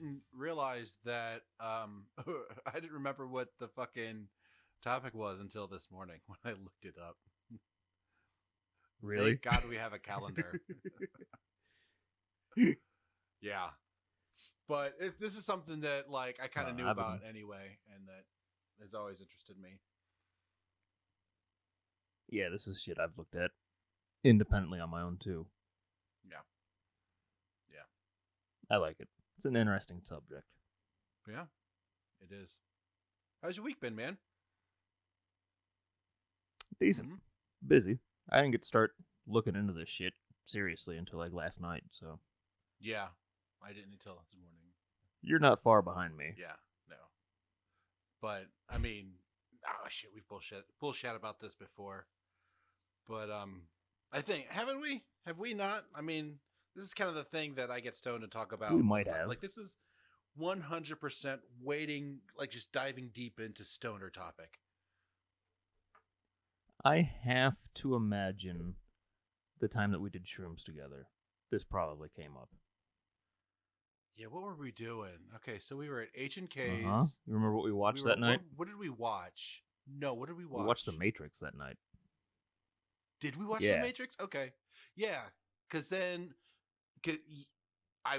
didn't realize that I didn't remember what the fucking topic was until this morning when I looked it up. Really? Thank God we have a calendar. Yeah. But this is something that like I kind of knew I've about been, anyway and that has always interested me. yeah, this is shit I've looked at independently on my own too. Yeah. Yeah. I like it. It's an interesting subject. Yeah. It is. How's your week been, man? Decent. Mm-hmm. Busy. I didn't get to start looking into this shit seriously until like last night, so Yeah. I didn't until this morning. you're not far behind me. Yeah. No. But I mean, oh shit, we've bullshit about this before. But I think haven't we? Have we not? I mean, this is kind of the thing that I get stoned to talk We about all the might time. have. Like this is 100% waiting, like just diving deep into stoner topic. I have to imagine the time that we did shrooms together. This probably came up. Yeah, what were we doing? Okay, so we were at H and Uh-huh. K's. You remember what we We watched were that night? what did we watch? No, what did we We watched The watch? Matrix that night. Did we watch The Yeah, Matrix? Okay, yeah, because then, cause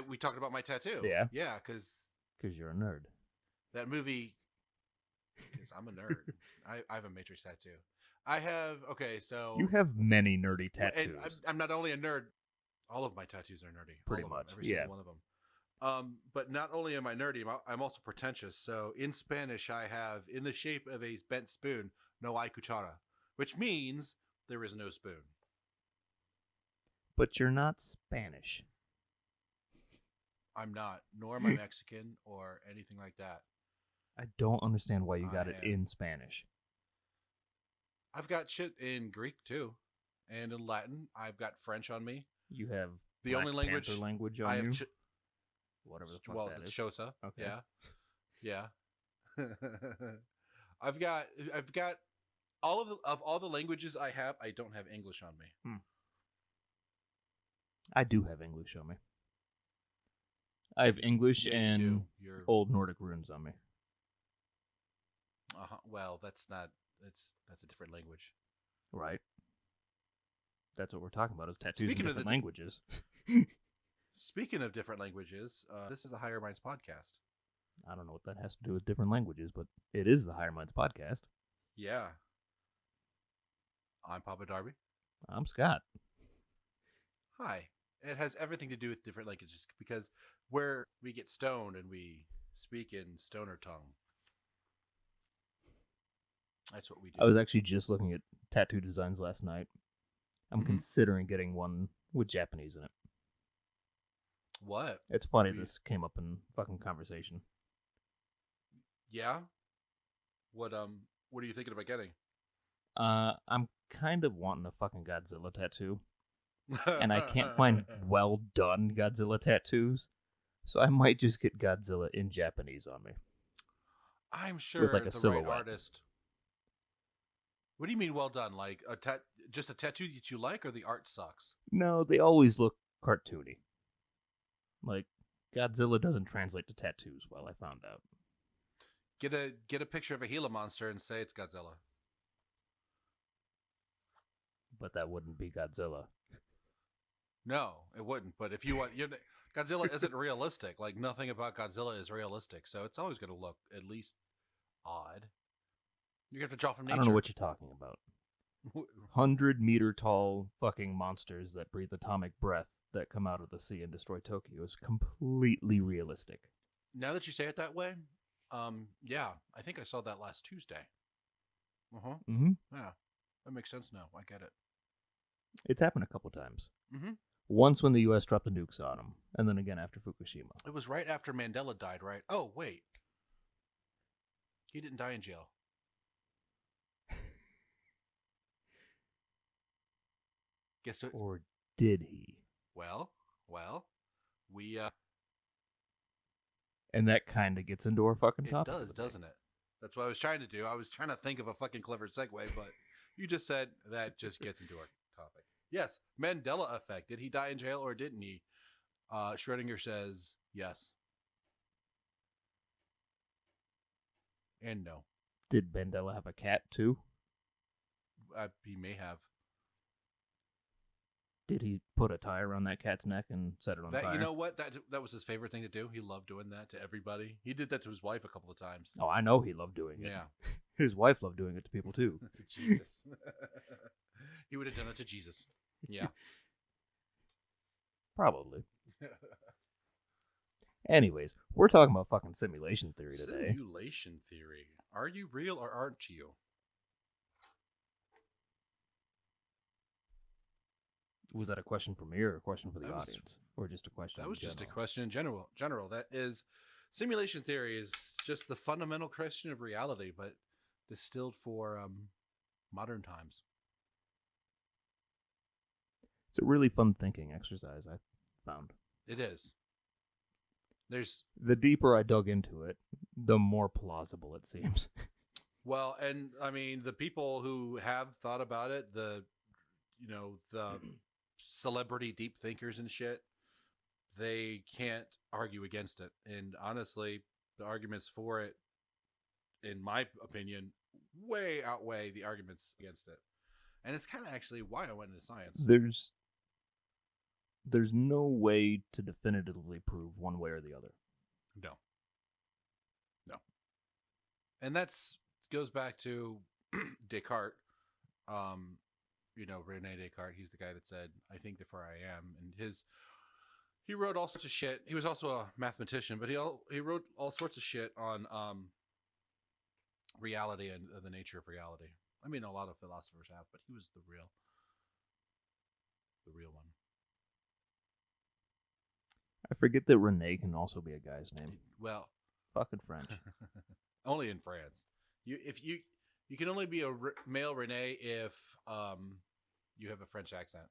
we talked about my tattoo. Yeah. Yeah, because because you're a nerd. that movie. Because I'm a nerd. I have a Matrix tattoo. I have so You have many nerdy and tattoos. I'm not only a nerd. All of my tattoos are nerdy. Pretty All of them, much, every yeah. single one of them. But not only am I nerdy, I'm also pretentious. So in Spanish, I have in the shape of a bent spoon, no hay cuchara, which means there is no spoon. But you're not Spanish. I'm not, nor am I Mexican or anything like that. I don't understand why you got I it am. in Spanish. I've got shit in Greek too, and in Latin. I've got French on me. You have The Black only language Panther language on I have. you. Whatever the fuck that It's is. Shota. Okay. Yeah. I've got all the languages I have. I don't have English on me. I do have English on me. I have English Yeah, you and do. You're Old Nordic runes on me. well. That's not. That's a different language. Right. That's what we're talking about is tattoos in Speaking of different languages. Speaking of different languages, this is the Higher Minds podcast. I don't know what that has to do with different languages, but it is the Higher Minds podcast. Yeah. I'm Papa Darby. I'm Scott. Hi. It has everything to do with different languages because where we get stoned and we speak in stoner tongue. That's what we do. I was actually just looking at tattoo designs last night. I'm Mhm. considering getting one with Japanese in it. What? It's funny this came up in fucking conversation. Yeah. What are you thinking about getting? I'm kind of wanting a fucking Godzilla tattoo. And I can't find well done Godzilla tattoos. So I might just get Godzilla in Japanese on me. I'm sure with like a the silhouette. right artist. What do you mean well done? Like just a tattoo that you like, or the art sucks? No, they always look cartoony. Like Godzilla doesn't translate to tattoos. Well, I found out. Get a picture of a Gila monster and say it's Godzilla. But that wouldn't be Godzilla. No, it wouldn't. But if you want, Godzilla isn't realistic. Like nothing about Godzilla is realistic, so it's always going to look at least odd. You're going to have to draw from nature. I don't know what you're talking about. 100-meter tall fucking monsters that breathe atomic breath that come out of the sea and destroy Tokyo is completely realistic. Now that you say it that way, yeah, I think I saw that last Tuesday. Mm-hmm. Yeah, that makes sense now. I get it. It's happened a couple times. Mm-hmm. Once when the U.S. dropped the nukes on them, and then again after Fukushima. It was right after Mandela died, right? Oh, wait. He didn't die in jail. Guess what? Or did he? Well, we And that kind of gets into our fucking topic. It does, doesn't it? That's what I was trying to do. I was trying to think of a fucking clever segue, but you just said that just gets into our topic. Yes, Mandela effect. Did he die in jail or didn't he? Schrodinger says yes. and no. Did Mandela have a cat too? He may have. Did he put a tie around that cat's neck and set it on That fire? you know what that was his favorite thing to do. He loved doing that to everybody. He did that to his wife a couple of times. Oh, I know he loved doing it. Yeah, His wife loved doing it to people too. to Jesus. He would have done it to Jesus. Yeah. Probably. Anyways, we're talking about fucking simulation theory today. Simulation theory. Are you real or aren't you? Was that a question for me or a question for the That was- audience? Or just a question That in was just a general? question in general. That is, simulation theory is just the fundamental question of reality, but distilled for modern times. It's a really fun thinking exercise, I found. It is. There's The deeper I dug into it, the more plausible it seems. well, and I mean the people who have thought about it, the celebrity deep thinkers and shit, they can't argue against it. And honestly, the arguments for it, in my opinion, way outweigh the arguments against it. And it's kind of actually why I went into science. There's no way to definitively prove one way or the other. No. And that's goes back to Descartes. Rene Descartes, he's the guy that said, I think therefore I am. And he wrote all sorts of shit. He was also a mathematician, but he wrote all sorts of shit on reality and the nature of reality. I mean, a lot of philosophers have, but he was the real one. I forget that Rene can also be a guy's name. Well, Fucking French. only in France. You can only be a male Rene if you have a French accent.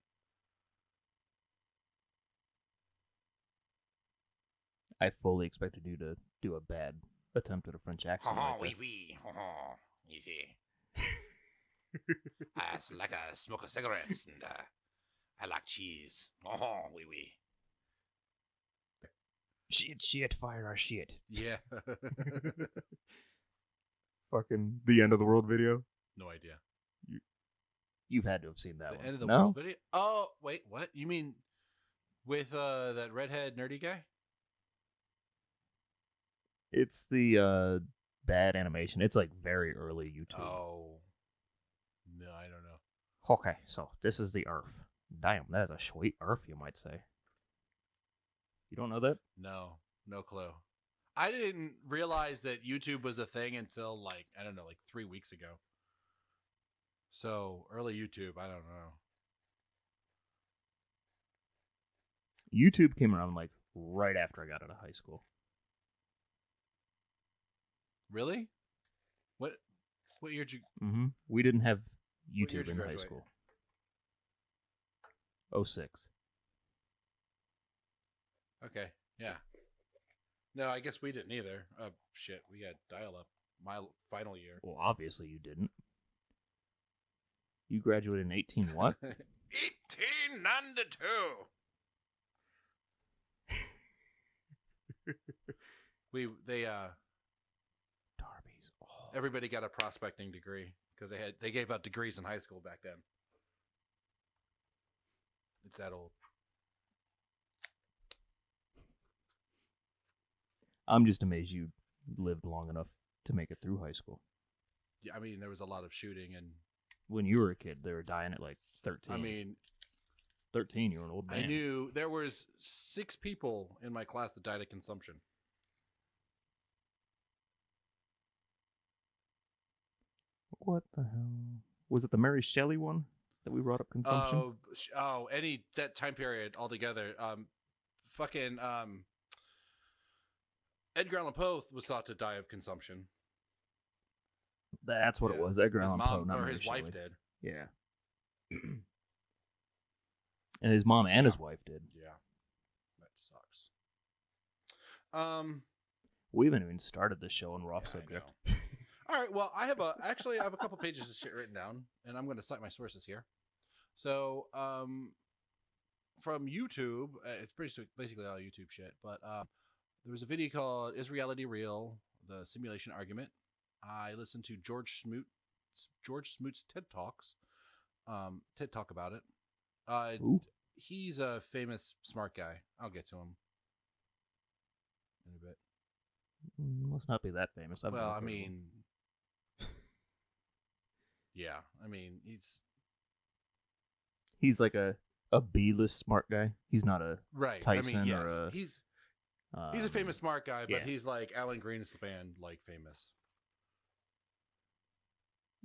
I fully expected you to do a bad attempt at a French accent. Oh, right oui. Oh, easy. I like a smoke of cigarettes and I like cheese. Oh, oui. Shit, fire our shit. Yeah. Fucking the end of the world video. No idea. You've had to have seen that The one. end of the No? world video? Oh, wait, what? You mean with that redhead nerdy guy? It's the bad animation. It's like very early YouTube. Oh. No, I don't know. Okay, so this is the Earth. Damn, that is a sweet Earth, you might say. You don't know that? No clue. I didn't realize that YouTube was a thing until like 3 weeks ago. So early YouTube, I don't know. YouTube came around like right after I got out of high school. Really? What year did you? Mm-hmm. We didn't have What year YouTube did you in high graduate? school. 06. Okay, yeah. No, I guess we didn't either. Shit, we got dial-up. My final year. Well, obviously you didn't. You graduated in 18 what? 1892. Darby's all. Everybody got a prospecting degree because they gave out degrees in high school back then. It's that old. I'm just amazed you lived long enough to make it through high school. Yeah, I mean, there was a lot of shooting, and When you were a kid, they were dying at like 13. I mean, 13, you were an old man. I knew there was 6 people in my class that died of consumption. What the hell? Was it the Mary Shelley one that we brought up consumption? Any that time period altogether. Fucking Edgar Allan Poe was thought to die of consumption. That's what it Yeah. was. Edgar His Allan mom Poe, not or Mary his Shelley. wife did. Yeah. And his mom and his wife did. Yeah, that sucks. We haven't even started the show, and we're off Yeah, I subject. know. All right. Well, I have a couple pages of shit written down, and I'm going to cite my sources here. So, from YouTube, it's basically all YouTube shit. But there was a video called "Is Reality Real? The Simulation Argument." I listened to George Smoot's TED Talks. TED Talk about it. Ooh. He's a famous smart guy. I'll get to him in a bit. Must not be that famous. Well, I mean, yeah, I mean he's like a B-list smart guy. He's not a right. Tyson I mean, yes, or a. he's a famous smart guy, but yeah. he's like Alan Green's band, like famous.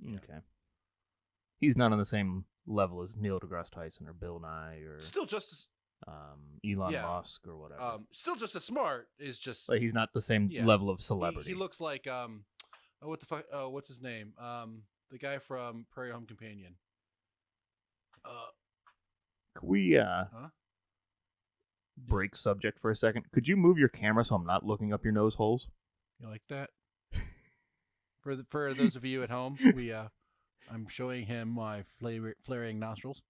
Okay. He's not on the same level as Neil deGrasse Tyson or Bill Nye or Still just as Elon yeah. Musk or whatever. Still just as smart. Is just like he's not the same yeah. level of celebrity. He looks like oh, what the fuck? What's his name? The guy from Prairie Home Companion. Could we break subject for a second? Could you move your camera so I'm not looking up your nose holes? You like that? For those of you at home, I'm showing him my flaring nostrils.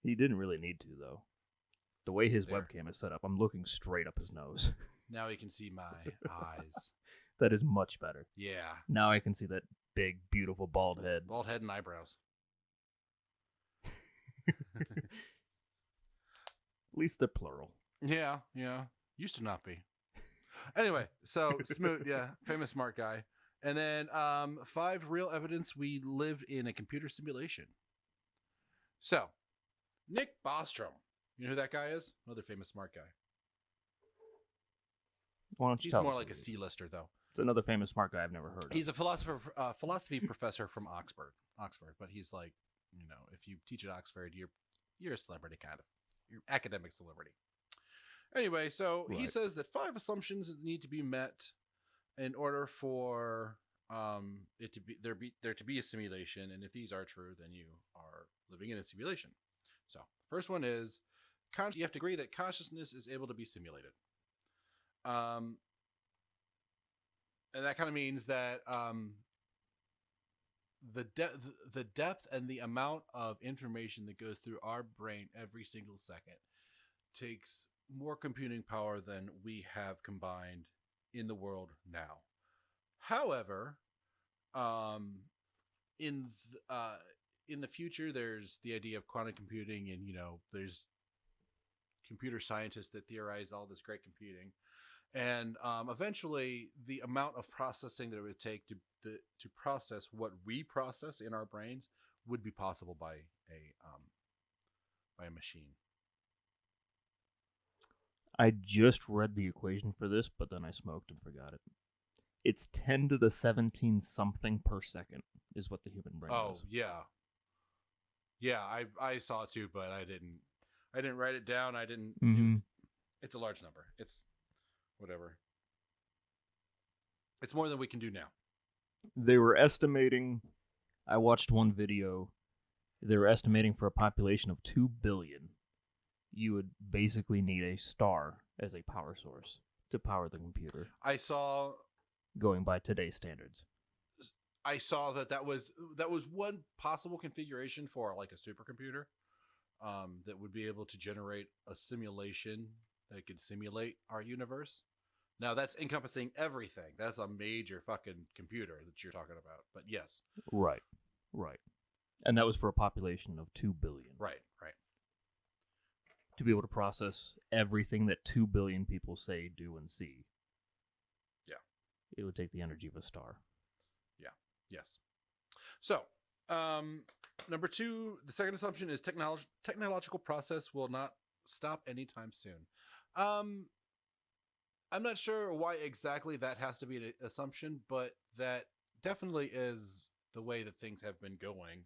He didn't really need to, though. The way his webcam is set up, I'm looking straight up his nose. Now he can see my eyes. That is much better. Yeah. Now I can see that big, beautiful bald head. Bald head and eyebrows. At least they're plural. Yeah. Used to not be. Anyway, so Smoot, yeah, famous smart guy. And then 5 real evidence we live in a computer simulation. So, Nick Bostrom. You know who that guy is? Another famous smart guy. Why don't you He's tell more me, like a please? C-lister, though. It's another famous smart guy I've never heard of. He's a philosophy professor from Oxford, but he's like, if you teach at Oxford, you're a celebrity, kind of. You're academic celebrity. Anyway, so he says that 5 assumptions need to be met in order for it to be there to be a simulation, and if these are true, then you are living in a simulation. So, first one is you have to agree that consciousness is able to be simulated. And that kind of means that the depth and the amount of information that goes through our brain every single second takes more computing power than we have combined in the world now. However, in the future, there's the idea of quantum computing, and there's computer scientists that theorize all this great computing. And eventually, the amount of processing that it would take to process what we process in our brains would be possible by a machine. I just read the equation for this, but then I smoked and forgot it. It's 10 to the 17 something per second is what the human brain does. Oh, yeah. I saw it too, but I didn't write it down. I didn't. Mm-hmm. It's a large number. It's whatever. It's more than we can do now. They were estimating. I watched one video. They were estimating for a population of 2 billion. You would basically need a star as a power source to power the computer. I saw, going by today's standards, that was one possible configuration for like a supercomputer that would be able to generate a simulation that could simulate our universe. Now that's encompassing everything. That's a major fucking computer that you're talking about. But yes. Right. And that was for a population of 2 billion. Right. To be able to process everything that 2 billion people say, do, and see. Yeah. It would take the energy of a star. Yeah. Yes. So, number 2, the second assumption is technological process will not stop anytime soon. I'm not sure why exactly that has to be an assumption, but that definitely is the way that things have been going,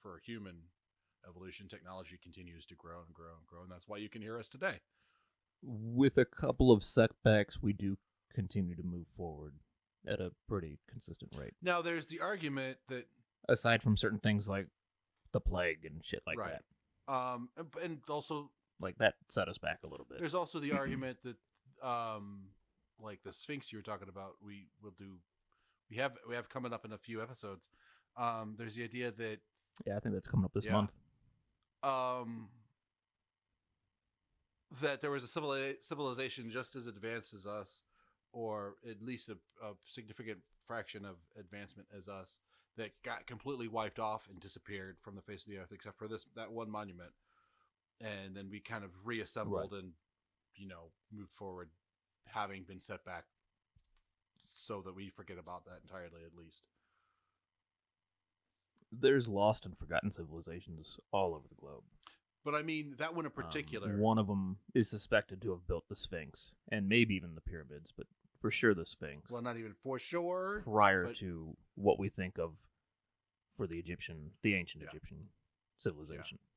for human evolution. Technology continues to grow and grow and grow, and that's why you can hear us today. With a couple of setbacks, we do continue to move forward at a pretty consistent rate. Now, there's the argument that, aside from certain things like the plague and shit like that, and also like that set us back a little bit. There's also the argument that, like the Sphinx you were talking about, we have coming up in a few episodes. There's the idea that I think that's coming up this month. That there was a civilization just as advanced as us or at least a significant fraction of advancement as us, that got completely wiped off and disappeared from the face of the earth, except for that one monument. And then we kind of reassembled and, moved forward, having been set back so that we forget about that entirely, at least. There's lost and forgotten civilizations all over the globe. But I mean, that one in particular. One of them is suspected to have built the Sphinx, and maybe even the pyramids, but for sure the Sphinx. Well, not even for sure. Prior to what we think of for the ancient Egyptian civilization. Yeah.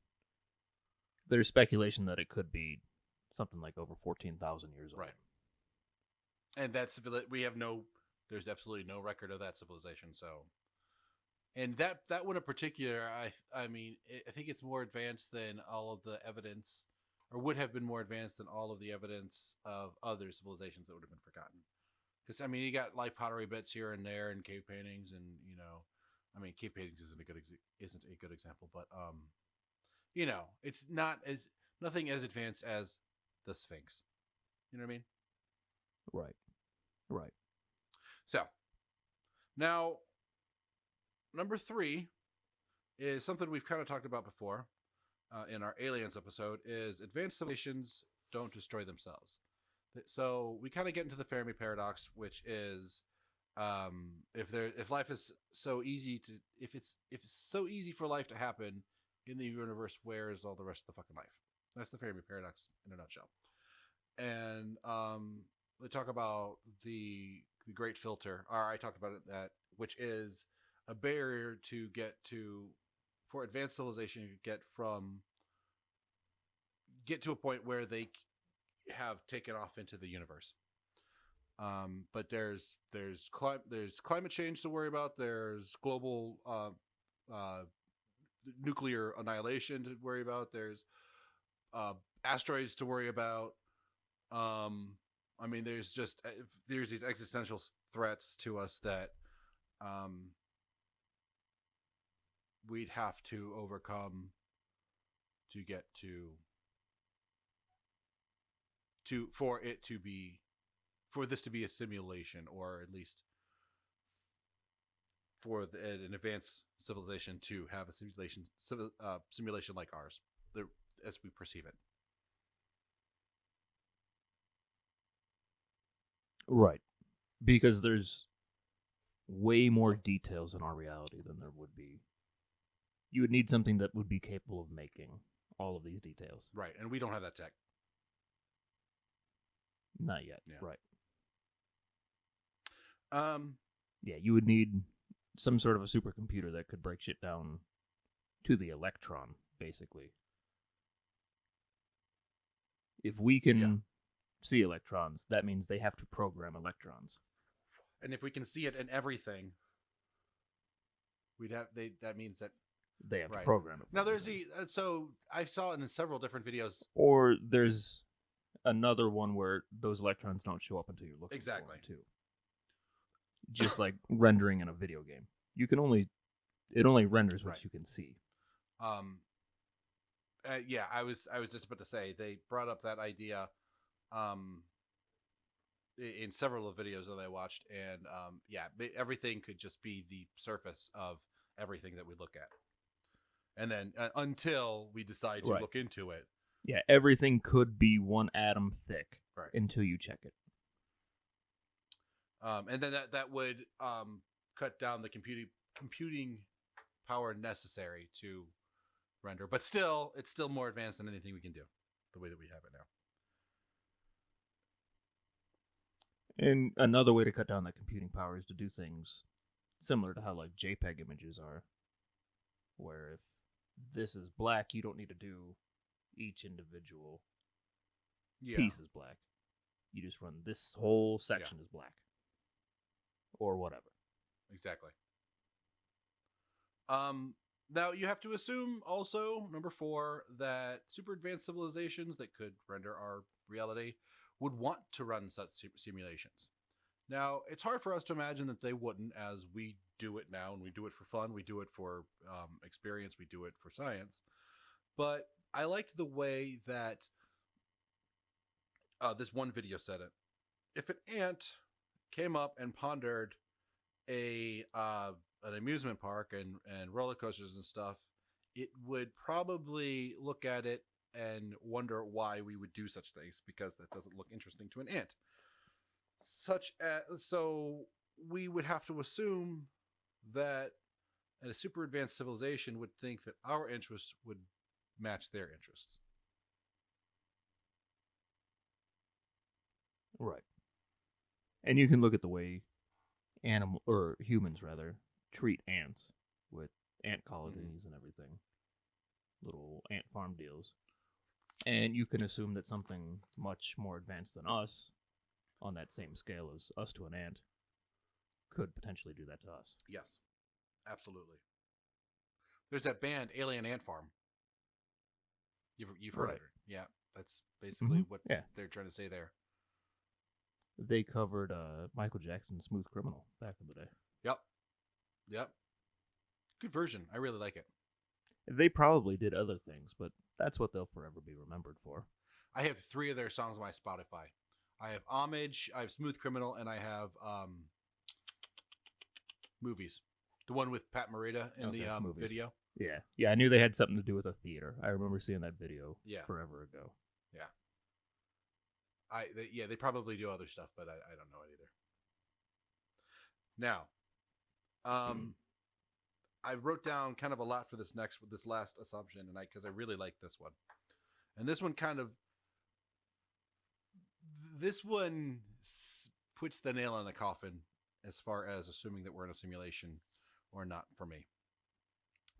There's speculation that it could be something like over 14,000 years old. Right. And there's absolutely no record of that civilization, so. And that one in particular, I think it's more advanced than all of the evidence, or would have been more advanced than all of the evidence of other civilizations that would have been forgotten. Because you got like pottery bits here and there, and cave paintings, and cave paintings isn't a good example, but it's nothing as advanced as the Sphinx. You know what I mean? Right. So now, number 3 is something we've kind of talked about before in our aliens episode, is advanced civilizations don't destroy themselves. So we kind of get into the Fermi paradox, which is if life is so easy if it's so easy for life to happen in the universe, where is all the rest of the fucking life? That's the Fermi paradox in a nutshell. And they talk about the great filter, or I talked about it, that which is a barrier to get to, for advanced civilization to get to a point where they have taken off into the universe. But there's climate change to worry about. There's global nuclear annihilation to worry about. There's asteroids to worry about. There's these existential threats to us that we'd have to overcome to get for this to be a simulation, or at least for an advanced civilization to have a simulation like ours, as we perceive it. Right. Because there's way more details in our reality than there would be. You would need something that would be capable of making all of these details. Right, and we don't have that tech. Not yet. Yeah. Right. Yeah, you would need some sort of a supercomputer that could break shit down to the electron, basically. If we can see electrons, that means they have to program electrons. And if we can see it in everything, that means that they have to program it. Now so I saw it in several different videos. Or there's another one where those electrons don't show up until you're looking for them too. Just like rendering in a video game. It only renders what you can see. I was just about to say, they brought up that idea in several of the videos that I watched, and everything could just be the surface of everything that we look at. And then until we decide to look into it. Yeah, everything could be one atom thick until you check it. And then that would cut down the computing power necessary to render. But still, it's still more advanced than anything we can do, the way that we have it now. And another way to cut down that computing power is to do things similar to how like JPEG images are, where if this is black, you don't need to do each individual piece is black. You just run this whole section is black. Or whatever. Exactly. Now you have to assume also, number 4, that super advanced civilizations that could render our reality would want to run such simulations. Now, it's hard for us to imagine that they wouldn't, as we do it now, and we do it for fun, we do it for experience, we do it for science. But I liked the way that this one video said it. If an ant came up and pondered a an amusement park and roller coasters and stuff, it would probably look at it and wonder why we would do such things, because that doesn't look interesting to an ant. So we would have to assume that a super advanced civilization would think that our interests would match their interests. Right. And you can look at the way animal or humans rather treat ants with ant colonies and everything, little ant farm deals, and you can assume that something much more advanced than us, on that same scale as us to an ant, could potentially do that to us. Yes, absolutely. There's that band Alien Ant Farm. You've heard of it, yeah? That's basically what they're trying to say there. They covered Michael Jackson's "Smooth Criminal" back in the day. Yep. Good version. I really like it. They probably did other things, but that's what they'll forever be remembered for. I have 3 of their songs on my Spotify. I have Homage, I have Smooth Criminal, and I have Movies. The one with Pat Morita in the video. Yeah, I knew they had something to do with a theater. I remember seeing that video forever ago. Yeah. They probably do other stuff, but I don't know it either. Now, I wrote down kind of a lot for this last assumption, and because I really like this one, and this one puts the nail in the coffin as far as assuming that we're in a simulation or not for me.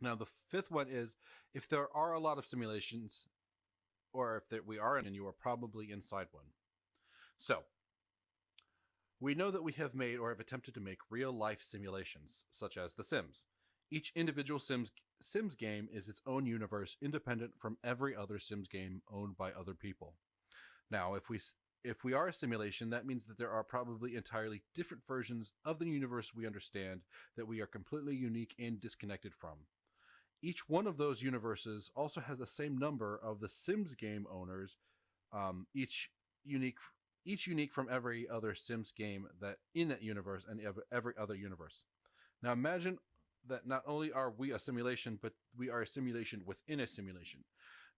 Now, the 5th one is, if there are a lot of simulations, or if we are in, you are probably inside one. So, we know that we have made or have attempted to make real-life simulations, such as The Sims. Each individual Sims game is its own universe, independent from every other Sims game owned by other people. Now, if we are a simulation, that means that there are probably entirely different versions of the universe we understand that we are completely unique and disconnected from. Each one of those universes also has the same number of the Sims game owners, each unique from every other Sims game that in that universe and every other universe. Now imagine that not only are we a simulation, but we are a simulation within a simulation.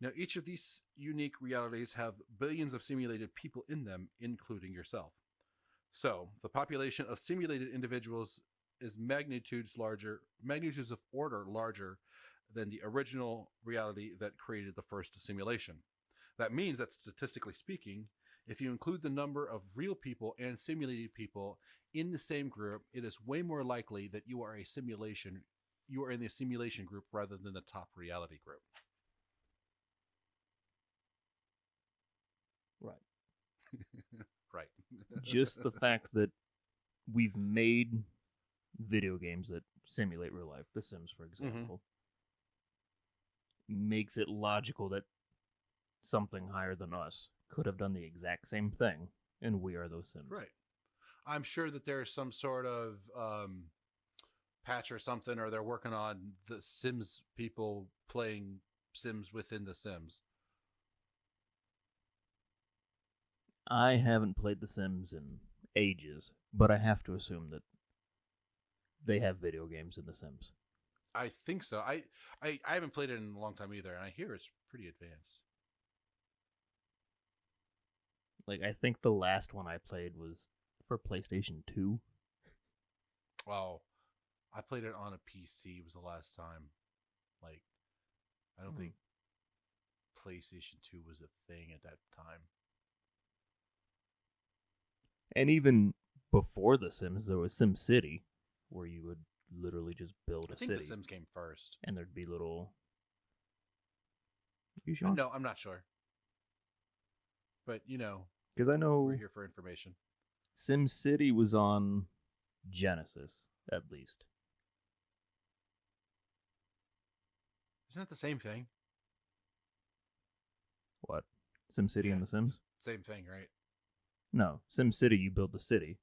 Now each of these unique realities have billions of simulated people in them, including yourself. So the population of simulated individuals is magnitudes of order larger than the original reality that created the first simulation. That means that, statistically speaking, if you include the number of real people and simulated people in the same group, it is way more likely that you are in the simulation group rather than the top reality group. Right. Right. Just the fact that we've made video games that simulate real life, The Sims, for example, makes it logical that something higher than us could have done the exact same thing, and we are those Sims. Right. I'm sure that there's some sort of patch or something, or they're working on the Sims people playing Sims within the Sims. I haven't played The Sims in ages, but I have to assume that they have video games in The Sims. I think so. I haven't played it in a long time either, and I hear it's pretty advanced. Like, I think the last one I played was for PlayStation 2. Well, I played it on a PC was the last time. Like, I don't think PlayStation 2 was a thing at that time. And even before The Sims, there was SimCity, where you would literally just build a city. I think The Sims came first. And there'd be little... You sure? No, I'm not sure. But, because I know we're here for information. SimCity was on Genesis, at least. Isn't it the same thing? What? SimCity and The Sims? Same thing, right? No. SimCity, you build the city.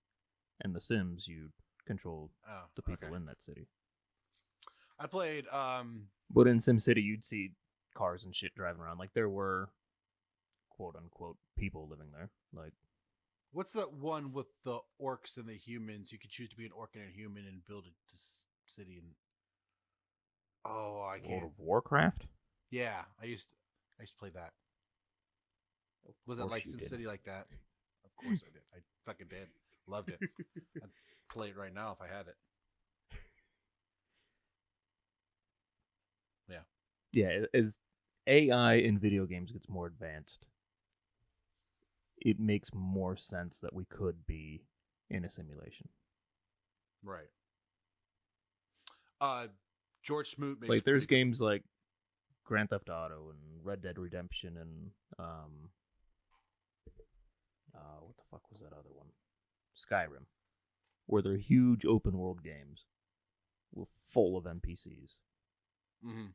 And The Sims, you control the people in that city. I played... But in SimCity, you'd see cars and shit driving around. Like, there were, quote-unquote, people living there. Like, What's that one with the orcs and the humans? You could choose to be an orc and a human and build a city. And oh, I World can't. of Warcraft? Yeah, I used to play that. Was it course like you did. SimCity like that? Of course I did. I fucking did. Loved it. I'd play it right now if I had it. Yeah. Yeah, as AI in video games gets more advanced, it makes more sense that we could be in a simulation. Right. George Smoot makes Like, there's pretty games like Grand Theft Auto and Red Dead Redemption and what the fuck was that other one? Skyrim, where they're huge open world games full of NPCs, Mm-hmm.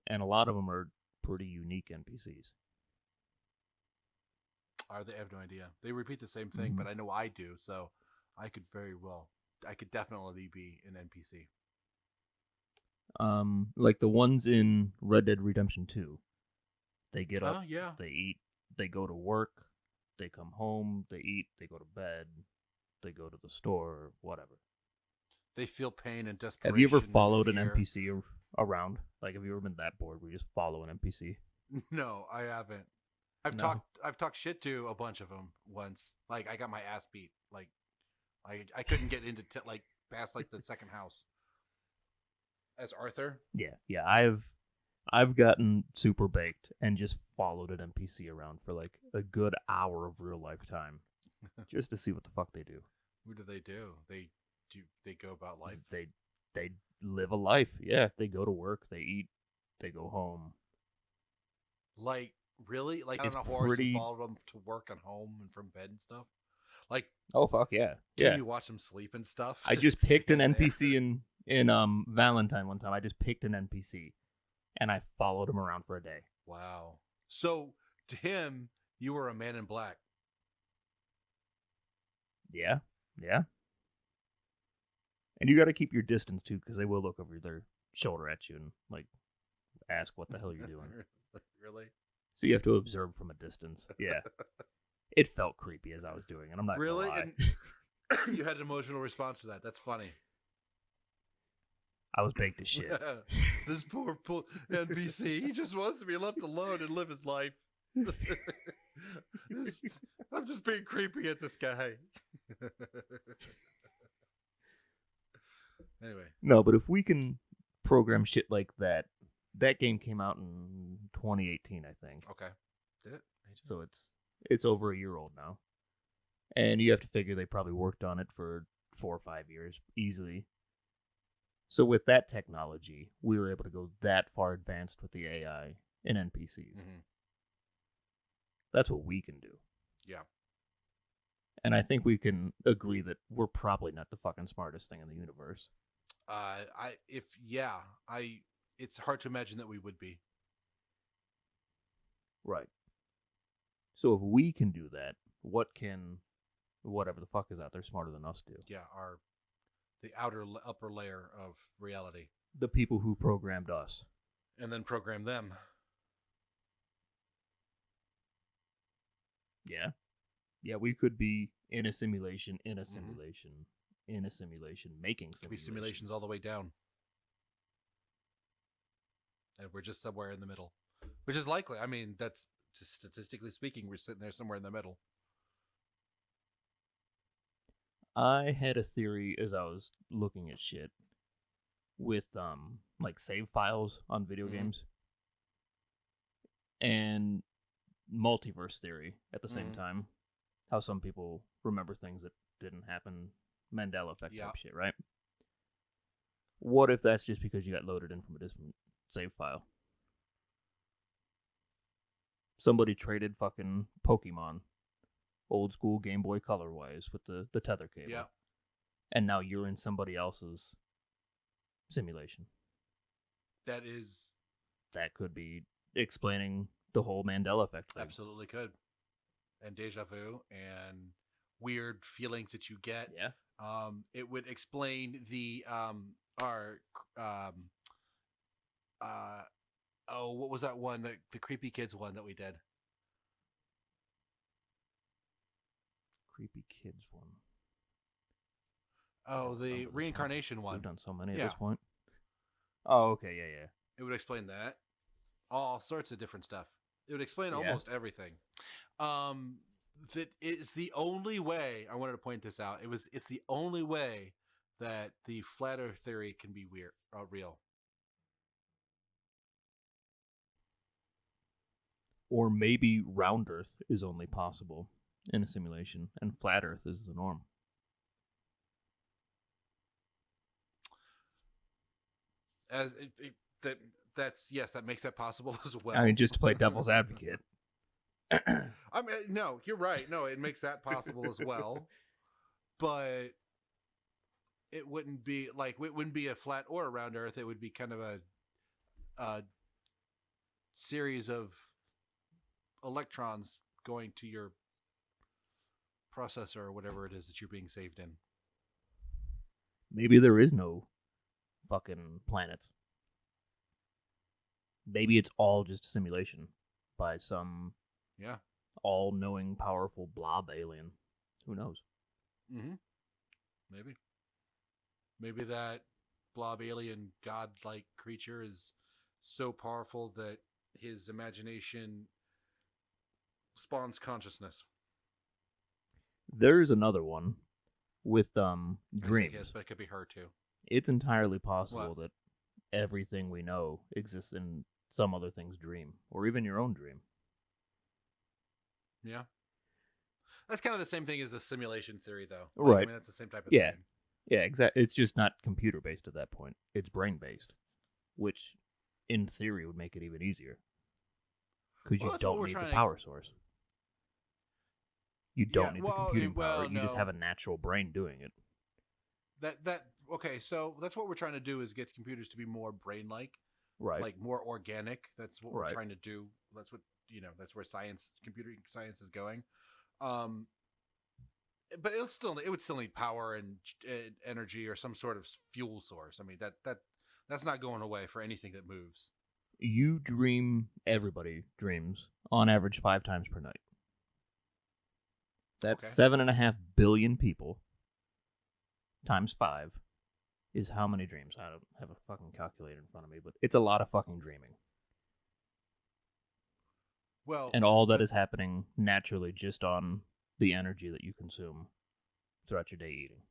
and a lot of them are pretty unique NPCs. They have no idea. They repeat the same thing, but I know I do, so I could definitely be an NPC. Like the ones in Red Dead Redemption 2. They get up, yeah. they eat, they go to work, they come home, they eat, they go to bed, they go to the store, whatever. They feel pain and desperation. Have you ever followed an NPC around? Like, have you ever been that bored where you just follow an NPC? No, I haven't. I've talked shit to a bunch of them once. Like I got my ass beat. Like I couldn't get into past like the second house. As Arthur? Yeah. I've gotten super baked and just followed an NPC around for like a good hour of real life time, just to see what the fuck they do. What do? They go about life. They live a life. Yeah, they go to work, they eat, they go home. Like really? Like It's on a horse pretty... and follow them to work and home and from bed and stuff. Like oh fuck yeah, can you watch them sleep and stuff? I just picked an NPC in Valentine one time. I just picked an NPC, and I followed him around for a day. Wow. So to him, you were a man in black. Yeah. And you got to keep your distance too, because they will look over their shoulder at you and like ask what the hell you're doing. Really? So you have to observe from a distance. Yeah. It felt creepy as I was doing it. I'm not really. Gonna lie. And you had an emotional response to that. That's funny. I was baked as shit. This poor NPC. He just wants to be left alone and live his life. I'm just being creepy at this guy. Anyway. No, but if we can program shit like that, that game came out in 2018, I think. Okay. Did it? So it's over a year old now. And you have to figure they probably worked on it for 4 or 5 years easily. So with that technology, we were able to go that far advanced with the AI and NPCs. Mm-hmm. That's what we can do. Yeah. And I think we can agree that we're probably not the fucking smartest thing in the universe. It's hard to imagine that we would be. Right. So if we can do that, what can whatever the fuck is out there smarter than us do? Yeah, the upper layer of reality. The people who programmed us. And then programmed them. Yeah. Yeah, we could be in a simulation, in a simulation, in a simulation, making simulations. Could be simulations all the way down. And we're just somewhere in the middle. Which is likely. I mean, that's statistically speaking, we're sitting there somewhere in the middle. I had a theory as I was looking at shit with like save files on video games and multiverse theory at the same time. How some people remember things that didn't happen, Mandela effect type shit, right? What if that's just because you got loaded in from a different save file? Somebody traded fucking Pokemon, old school Game Boy Color wise, with the tether cable. Yeah. And now you're in somebody else's simulation. That could be explaining the whole Mandela effect thing. Absolutely could. And deja vu and weird feelings that you get. Yeah. It would explain the what was that one, the Creepy Kids one that we did? creepy kids one. Oh, don't the remember this one. reincarnation one. We've done so many Yeah. at this point. Oh, okay, yeah. It would explain that. All sorts of different stuff. It would explain Yeah. almost everything. That is the only way. I wanted to point this out. It's the only way that the flat Earth theory can be real. Or maybe round Earth is only possible in a simulation, and flat Earth is the norm. As that makes that possible as well. I mean, just to play devil's advocate. I mean, no, you're right. No, it makes that possible as well, but it wouldn't be a flat or a round Earth. It would be kind of a series of electrons going to your processor or whatever it is that you're being saved in. Maybe there is no fucking planets. Maybe it's all just a simulation by some all-knowing, powerful blob alien. Who knows? Mm-hmm. Maybe that blob alien god-like creature is so powerful that his imagination spawns consciousness. There's another one with dreams. Yes, but it could be her too. It's entirely possible that everything we know exists in some other thing's dream, or even your own dream. Yeah. That's kind of the same thing as the simulation theory, though. Right. I mean, that's the same type of thing. Yeah, exactly. It's just not computer-based at that point. It's brain-based, which, in theory, would make it even easier. Because you don't need the power source. You don't need the computing power. You just have a natural brain doing it. Okay, so that's what we're trying to do is get computers to be more brain-like. Right. Like more organic. That's what we're trying to do. That's what, that's where computer science is going. But it would still need power and energy or some sort of fuel source. I mean, that's not going away for anything that moves. You dream, everybody dreams, on average 5 times per night. That's 7.5 billion people times 5 is how many dreams? I don't have a fucking calculator in front of me, but it's a lot of fucking dreaming. Well, and all that is happening naturally just on the energy that you consume throughout your day eating.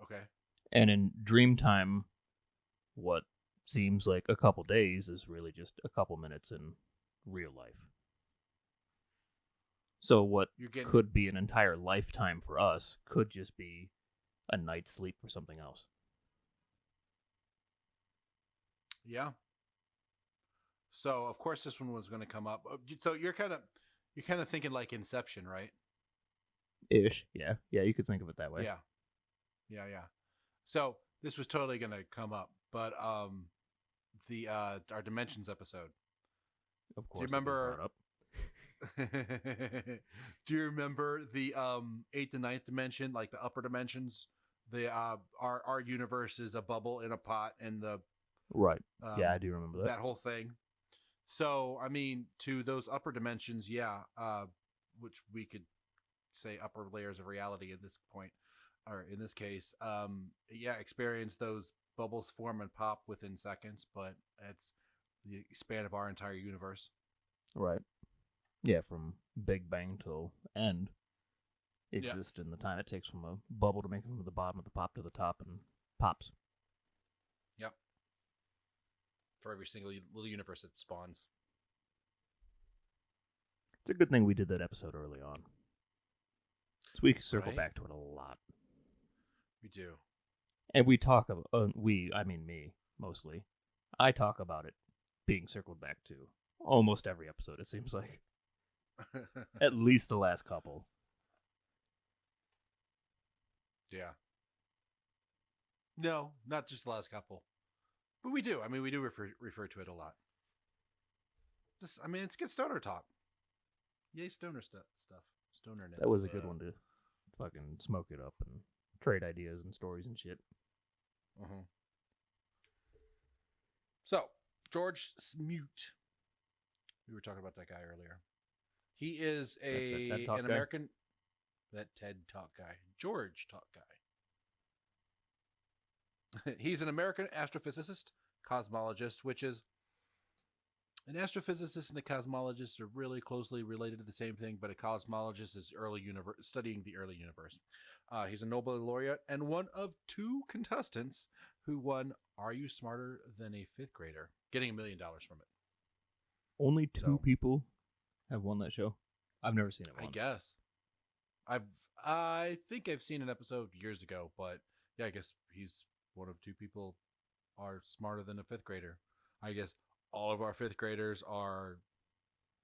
Okay. And in dream time, what seems like a couple days is really just a couple minutes in real life. So what could be an entire lifetime for us could just be a night's sleep for something else. Yeah. So of course this one was going to come up. So you're kind of thinking like Inception, right? Ish. Yeah. You could think of it that way. Yeah. So this was totally going to come up, but our Dimensions episode. Of course. Do you remember? Do you remember the 8th and 9th dimension, like the upper dimensions? The our universe is a bubble in a pot, and the right. Yeah, I do remember that whole thing. So I mean, to those upper dimensions, which we could say upper layers of reality at this point, or in this case, experience those bubbles form and pop within seconds, but it's the span of our entire universe. Right. Yeah, from Big Bang till end exist in the time it takes from a bubble to make it from the bottom of the pop to the top and pops. Yep. For every single little universe that spawns. It's a good thing we did that episode early on. So we can circle back to it a lot. We do. And we talk about, I mean me, mostly. I talk about it being circled back to almost every episode, it seems like. At least the last couple. Yeah. No, not just the last couple. But we do. I mean, we do refer to it a lot. It's good stoner talk. Yay, stoner stuff. Stoner net. That was a good one to fucking smoke it up and trade ideas and stories and shit. Uh-huh. So, George Smoot. We were talking about that guy earlier. He is That's that TED Talk an guy. American. That TED Talk guy, George Talk guy. He's an American astrophysicist, cosmologist, which is an astrophysicist and a cosmologist are really closely related to the same thing, but a cosmologist is studying the early universe. He's a Nobel laureate and one of 2 contestants who won Are You Smarter Than a Fifth Grader, getting $1 million from it. Only 2 So- people have won that show. I've never seen it I once. guess. I think I've seen an episode years ago, but yeah, I guess he's one of 2 people are smarter than a fifth grader. I guess all of our fifth graders are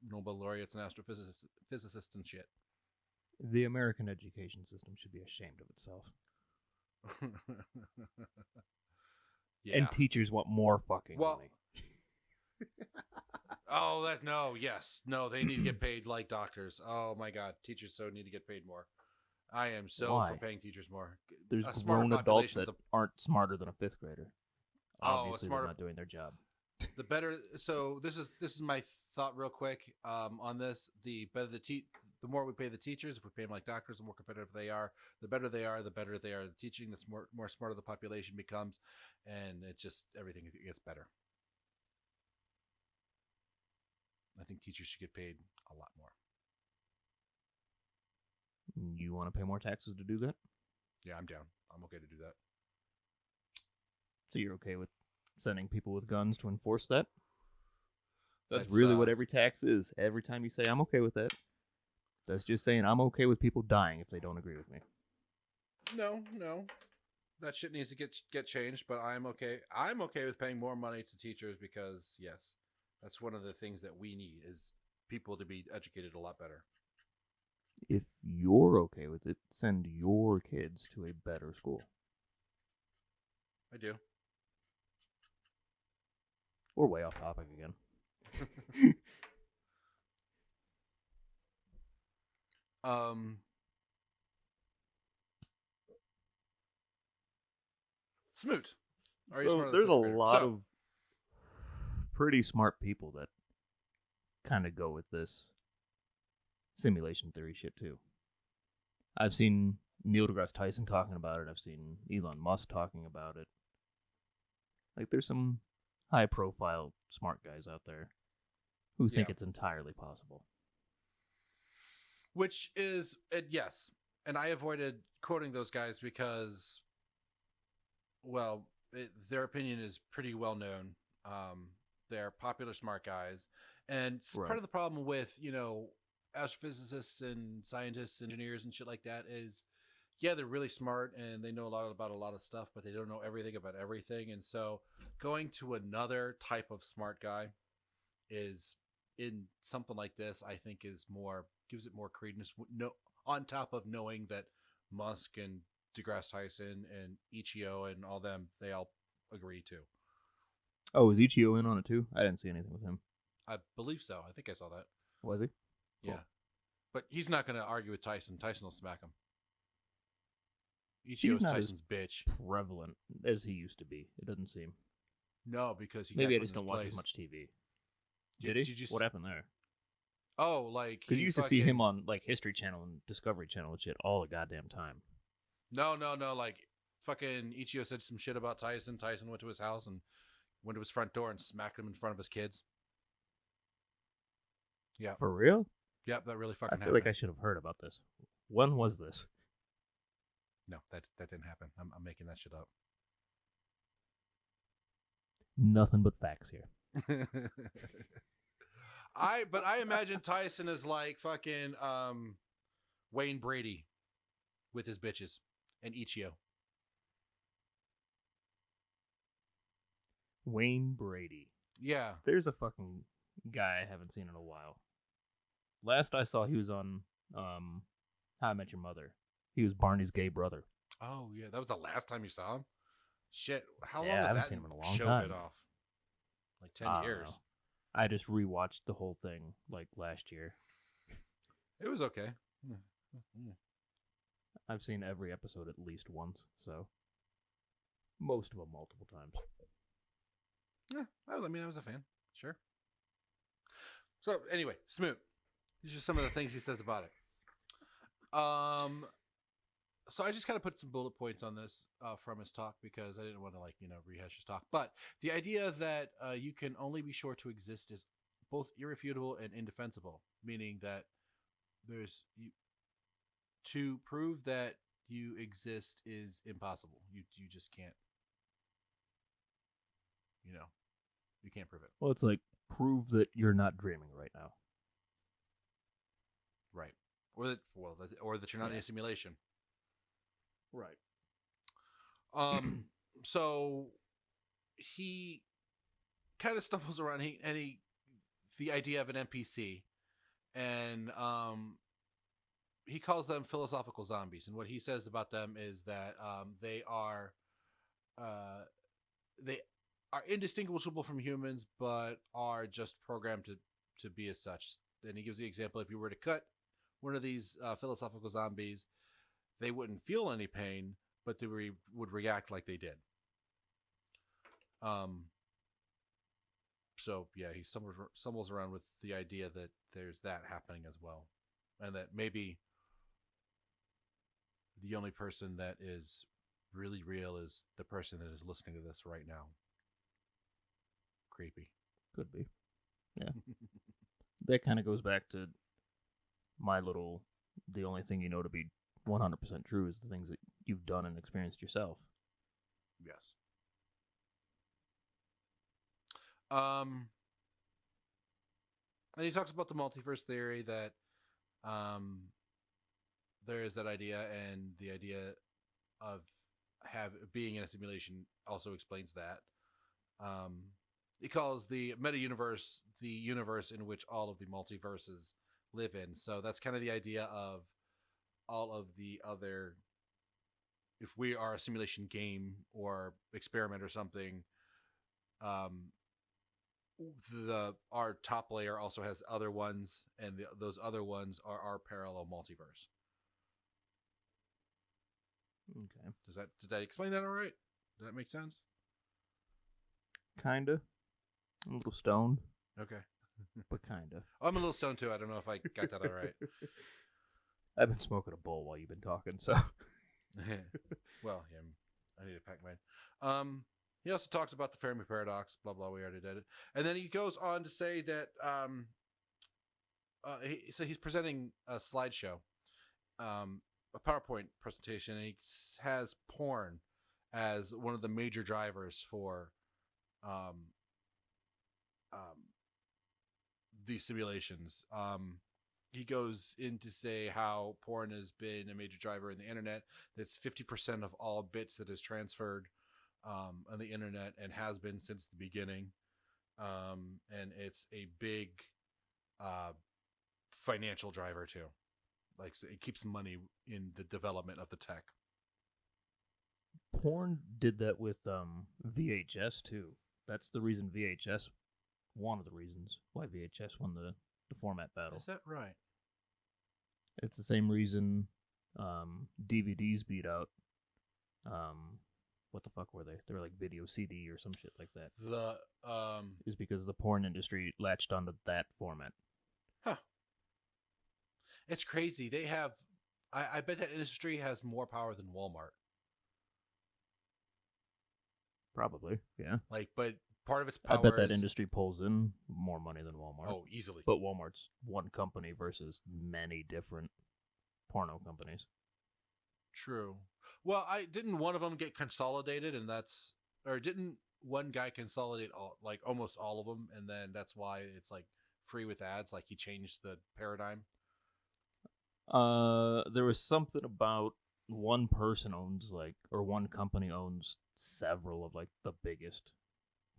Nobel laureates and astrophysicists and shit. The American education system should be ashamed of itself. Yeah. And teachers want more fucking money. No, they need to get paid like doctors. Oh my god, teachers so need to get paid more. I am so Why? for paying teachers more. There's A smarter grown adults population's that aren't smarter than a 5th grader. Obviously, smarter- they're not doing their job. The better. So this is my thought real quick on this. The better the more we pay the teachers. If we pay them like doctors, the more competitive they are. The better they are, the better they are at teaching. The more smarter the population becomes, and it just everything gets better. I think teachers should get paid a lot more. You want to pay more taxes to do that? Yeah, I'm down. I'm okay to do that. So you're okay with sending people with guns to enforce that? That's That's, really what every tax is. Every time you say, I'm okay with that, that's just saying, I'm okay with people dying if they don't agree with me. No, that shit needs to get changed. But I'm okay. I'm okay with paying more money to teachers because yes, that's one of the things that we need is people to be educated a lot better. If you're okay with it, send your kids to a better school. I do. We're way off topic again. Smoot. Are you So smarter than there's a fifth grader? lot So- of pretty smart people that kind of go with this simulation theory shit too. I've seen Neil deGrasse Tyson talking about it. I've seen Elon Musk talking about it. Like, there's some high-profile smart guys out there who think Yeah. it's entirely possible. Which is yes, and I avoided quoting those guys because, well, their opinion is pretty well known. They're popular smart guys, and Right. part of the problem with astrophysicists and scientists, engineers, and shit like that is, yeah, they're really smart and they know a lot about a lot of stuff, but they don't know everything about everything. And so, going to another type of smart guy is in something like this, I think, gives it more credence. No, on top of knowing that Musk and deGrasse Tyson and Ichio and all them, they all agree too. Oh, is Ichio in on it too? I didn't see anything with him. I believe so. I think I saw that. Was he? Yeah, Cool. but he's not going to argue with Tyson. Tyson will smack him. He's Ichio's not as- Tyson's bitch. Prevalent as he used to be. It doesn't seem. No, because he Maybe I got put just in don't his watch place. as much TV. Did- Did he? did you s- What happened there? Oh, like Because he you used to see him fucking- on like History Channel and Discovery Channel and shit all the goddamn time. No. Like fucking Ichio said some shit about Tyson. Tyson went to his house and went to his front door and smacked him in front of his kids. Yeah. For real? Yep, that really I fucking feel happened. like I should have heard about this. When was this? No, that didn't happen. I'm making that shit up. Nothing but facts here. I imagine Tyson is like fucking Wayne Brady with his bitches and Ichio. Wayne Brady. Yeah. There's a fucking guy I haven't seen in a while. Last I saw, he was on How I Met Your Mother. He was Barney's gay brother. Oh yeah, that was the last time you saw him. Shit, how Yeah, long I has haven't that seen him in a long show time. been off? Like I 10 don't years. know. I just rewatched the whole thing like last year. It was okay. Mm. I've seen every episode at least once, so most of them multiple times. Yeah, I was a fan. Sure. So anyway, Smoot, These are some of the things he says about it. So I just kind of put some bullet points on this from his talk because I didn't want to rehash his talk. But the idea that you can only be sure to exist is both irrefutable and indefensible, meaning that there's to prove that you exist is impossible. You just can't. You can't prove it. Well, it's like prove that you're not dreaming right now. Right. Or that you're not in a simulation. Right. So he kind of stumbles around the idea of an NPC, and he calls them philosophical zombies. And what he says about them is that they are indistinguishable from humans, but are just programmed to be as such. Then he gives the example: if you were to cut one of these philosophical zombies, they wouldn't feel any pain, but they would react like they did. So yeah, he stumbles around with the idea that there's that happening as well, and that maybe the only person that is really real is the person that is listening to this right now. Creepy. Could be. Yeah. That kind of goes back to the only thing you know to be 100% true is the things that you've done and experienced yourself. Yes. And he talks about the multiverse theory that there is that idea, and the idea of being in a simulation also explains that. He calls the meta universe the universe in which all of the multiverses live in. So that's kind of the idea of all of the other. If we are a simulation game or experiment or something, our top layer also has other ones, and those other ones are our parallel multiverse. Okay. Did I explain that all right? Does that make sense? Kinda. I'm a little stoned. Okay. But kinda. I'm a little stoned too. I don't know if I got that all right. I've been smoking a bowl while you've been talking, so. Well, yeah, I need to pack mine. He also talks about the Fermi paradox, blah blah. We already did it, and then he goes on to say that so he's presenting a slideshow, a PowerPoint presentation, and he has porn as one of the major drivers for these simulations. He goes in to say how porn has been a major driver in the internet. That's 50% of all bits that is transferred on the internet, and has been since the beginning. And it's a big financial driver too. Like, so it keeps money in the development of the tech. Porn did that with VHS too. That's the reason VHS. One of the reasons why VHS won the format battle. Is that right? It's the same reason DVDs beat out. What the fuck were they? They were like video CD or some shit like that. Is because the porn industry latched onto that format. Huh. It's crazy. They have. I bet that industry has more power than Walmart. Probably, yeah. But part of its power. I bet that industry pulls in more money than Walmart. Oh, easily. But Walmart's one company versus many different porno companies. True. Well, didn't one of them get consolidated, and didn't one guy consolidate almost all of them, and then that's why it's free with ads? Like, he changed the paradigm. There was something about one person owns one company owns several of the biggest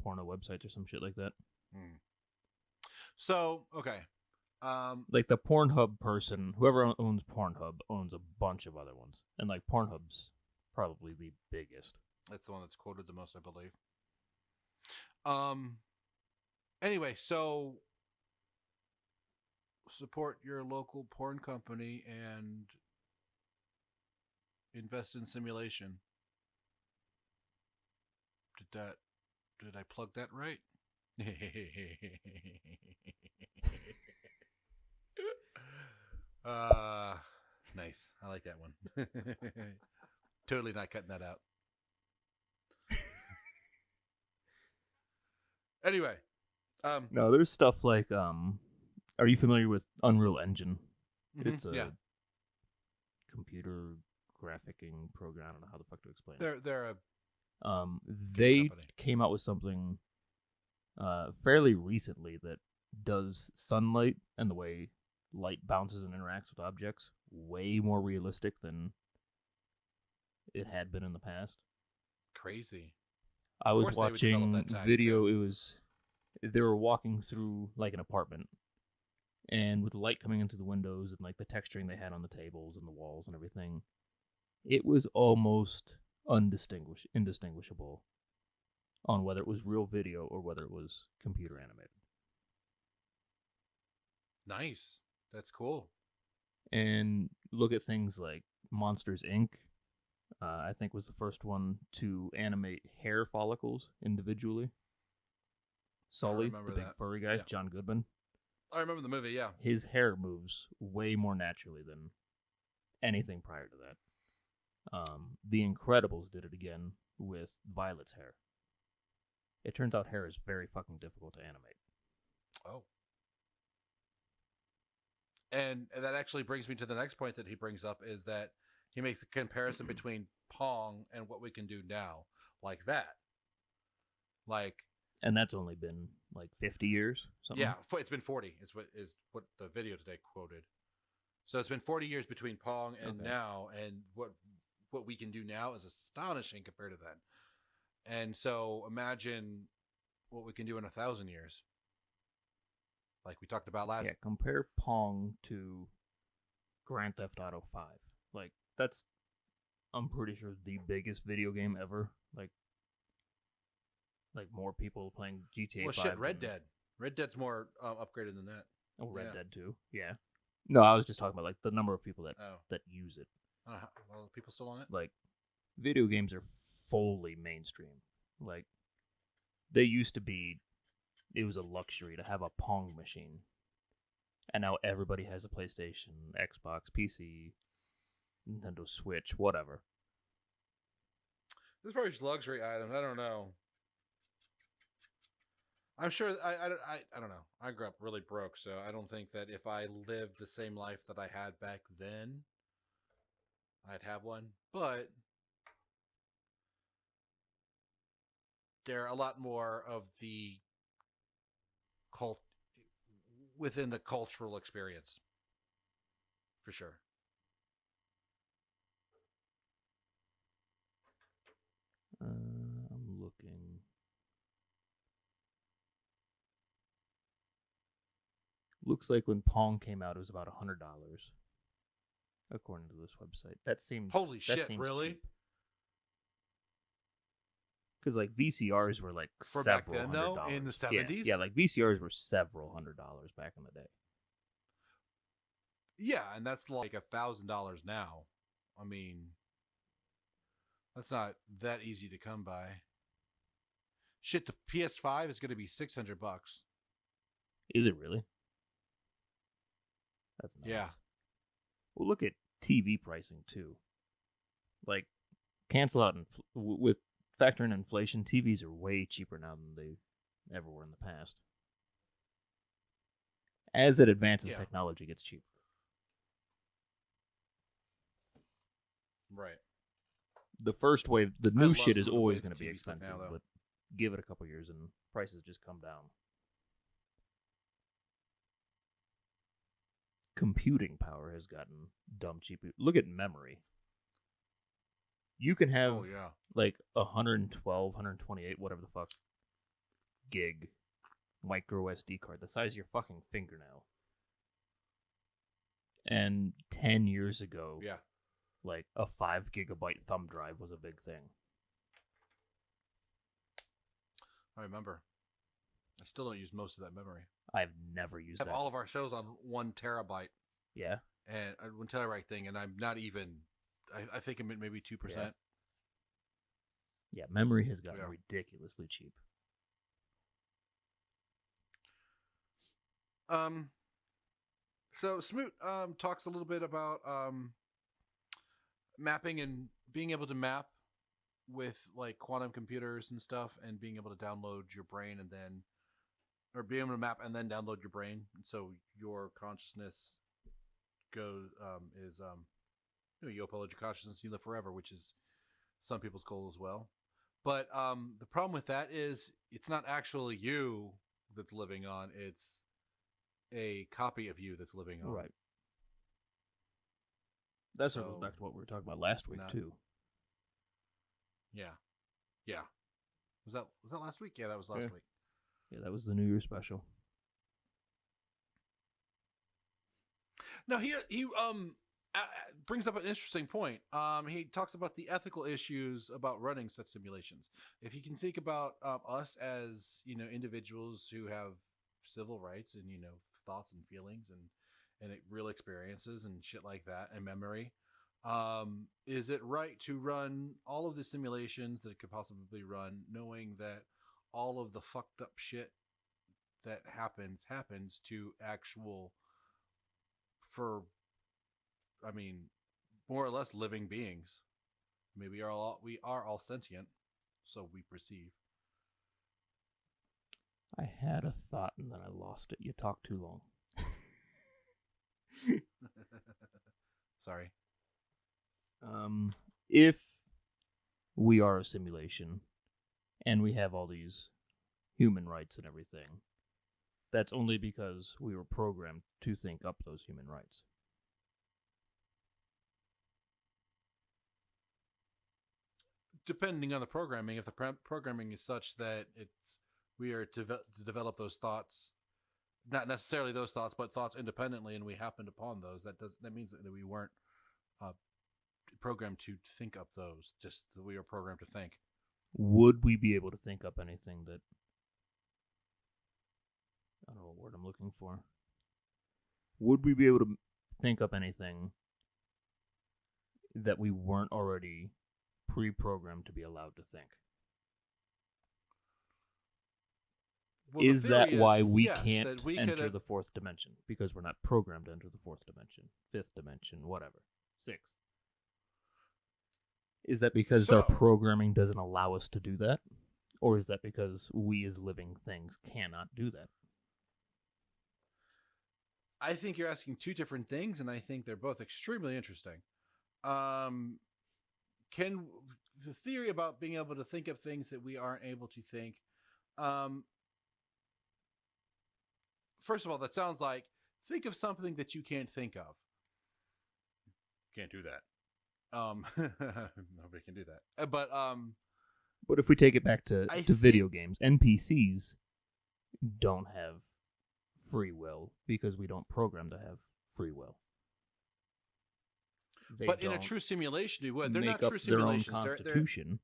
porno websites or some shit like that. So, okay. The Pornhub person, whoever owns Pornhub, owns a bunch of other ones. And Pornhub's probably the biggest. That's the one that's quoted the most, I believe. Anyway, so support your local porn company and invest in simulation. Did I plug that right? Nice. I like that one. Totally not cutting that out. Anyway, No, there's stuff like are you familiar with Unreal Engine? It's yeah, a computer graphicing program. I don't know how the fuck to explain it. they're a game They company. came out with something fairly recently that does sunlight and the way light bounces and interacts with objects way more realistic than it had been in the past. Crazy. I Of was course, they would develop watching that tech video. too. It was they were walking through like an apartment, and with the light coming into the windows and like the texturing they had on the tables and the walls and everything, it was almost indistinguishable on whether it was real video or whether it was computer animated. Nice. That's cool. And look at things like Monsters Inc. I think was the first one to animate hair follicles individually. Sully, remember the big that. furry guy, Yeah. John Goodman, I remember the movie. Yeah. his hair moves way more naturally than anything prior to that. The Incredibles did it again with Violet's hair. It turns out hair is very fucking difficult to animate. Oh. And that actually brings me to the next point that he brings up is that he makes a comparison between Pong and what we can do now, like that. Like, And that's only been like 50 years, something. yeah, it's been 40. Is what the video today quoted. So it's been 40 years between Pong and Okay. now, and what we can do now is astonishing compared to then. And so imagine what we can do in 1,000 years. Like we talked about last. Yeah, compare Pong to Grand Theft Auto 5. Like, that's, I'm pretty sure, the biggest video game ever. Like more people playing GTA 5. Well, shit, Red Dead. Red Dead's more upgraded than that. Oh, Red Yeah. Dead 2. Yeah. No, I was just talking about like the number of people that Oh, that use it. well, people still on it. Like, video games are fully mainstream. Like, they used to be, it was a luxury to have a Pong machine. And now everybody has a PlayStation, Xbox, PC, Nintendo Switch, whatever. As far as luxury items, I don't know. I'm sure I don't know. I grew up really broke, so I don't think that if I lived the same life that I had back then, I'd have one. But there are a lot more of the cult within the cultural experience, for sure. I'm looking. Looks like when Pong came out, it was about $100, according to this website. That seems Holy that shit! seems Really? Because like VCRs were like For back several then, though, $100 in the Yeah, 70s? yeah, like VCRs were several $100 back in the day. Yeah, and that's like $1,000 now. I mean, that's not that easy to come by. Shit, the PS5 is going to be $600. Is it really? That's nice. Yeah. Well, look at TV pricing too. Like, cancel out with factoring inflation. TVs are way cheaper now than they ever were in the past. As it advances, Yeah. technology gets cheaper. Right. The first wave, the I new love shit is some of the always way going the to be TV stuff expensive, now, though. but give it a couple years and prices just come down. Computing power has gotten dumb cheap. Look at memory. You can have Oh, yeah. like 112, 128, whatever the fuck, gig micro SD card, the size of your fucking fingernail. And 10 years ago, Yeah. like a 5 gigabyte thumb drive was a big thing. I remember. I still don't use most of that memory. I've never used I have that. all of our shows on 1 terabyte Yeah. and 1 terabyte thing, and I'm not even. I think I'm at maybe 2%. Yeah, memory has gotten Yeah. ridiculously cheap. So Smoot talks a little bit about mapping and being able to map with like quantum computers and stuff, and being able to download your brain and then, or being able to map and then download your brain, and so your consciousness goes you upload your consciousness, and you live forever, which is some people's goal as well. But the problem with that is it's not actually you that's living on; it's a copy of you that's living on. Right. That So circles back to what we were talking about last week not, too. yeah, yeah. Was that last week? Yeah, that was last week. Yeah, that was the New Year's special. No, he brings up an interesting point. He talks about the ethical issues about running such simulations. If you can think about us as individuals who have civil rights and thoughts and feelings and real experiences and shit like that and memory, is it right to run all of the simulations that it could possibly run, knowing that all of the fucked up shit that happens to actual, for I mean, more or less living beings. Maybe we are all sentient, so we perceive. I had a thought and then I lost it. You talked too long. Sorry. If we are a simulation and we have all these human rights and everything, that's only because we were programmed to think up those human rights. Depending on the programming, if the programming is such that we are to develop those thoughts, not necessarily those thoughts, but thoughts independently, and we happened upon those, that means that we weren't uh, programmed to think up those, just that we were programmed to think. Would we be able to think up anything that, I don't know what word I'm looking for. Would we be able to think up anything that we weren't already pre-programmed to be allowed to think? Well, is that why we yes, can't that we enter the fourth dimension? Because we're not programmed to enter the fourth dimension, fifth dimension, whatever, sixth. Is that because our programming doesn't allow us to do that? Or is that because we as living things cannot do that? I think you're asking two different things, and I think they're both extremely interesting. Can the theory about being able to think of things that we aren't able to think? First of all, that sounds like think of something that you can't think of. Can't do that. Nobody can do that. But if we take it back to video games, NPCs don't have free will because we don't program to have free will. But in a true simulation, we would. They're not true simulations. Their own constitution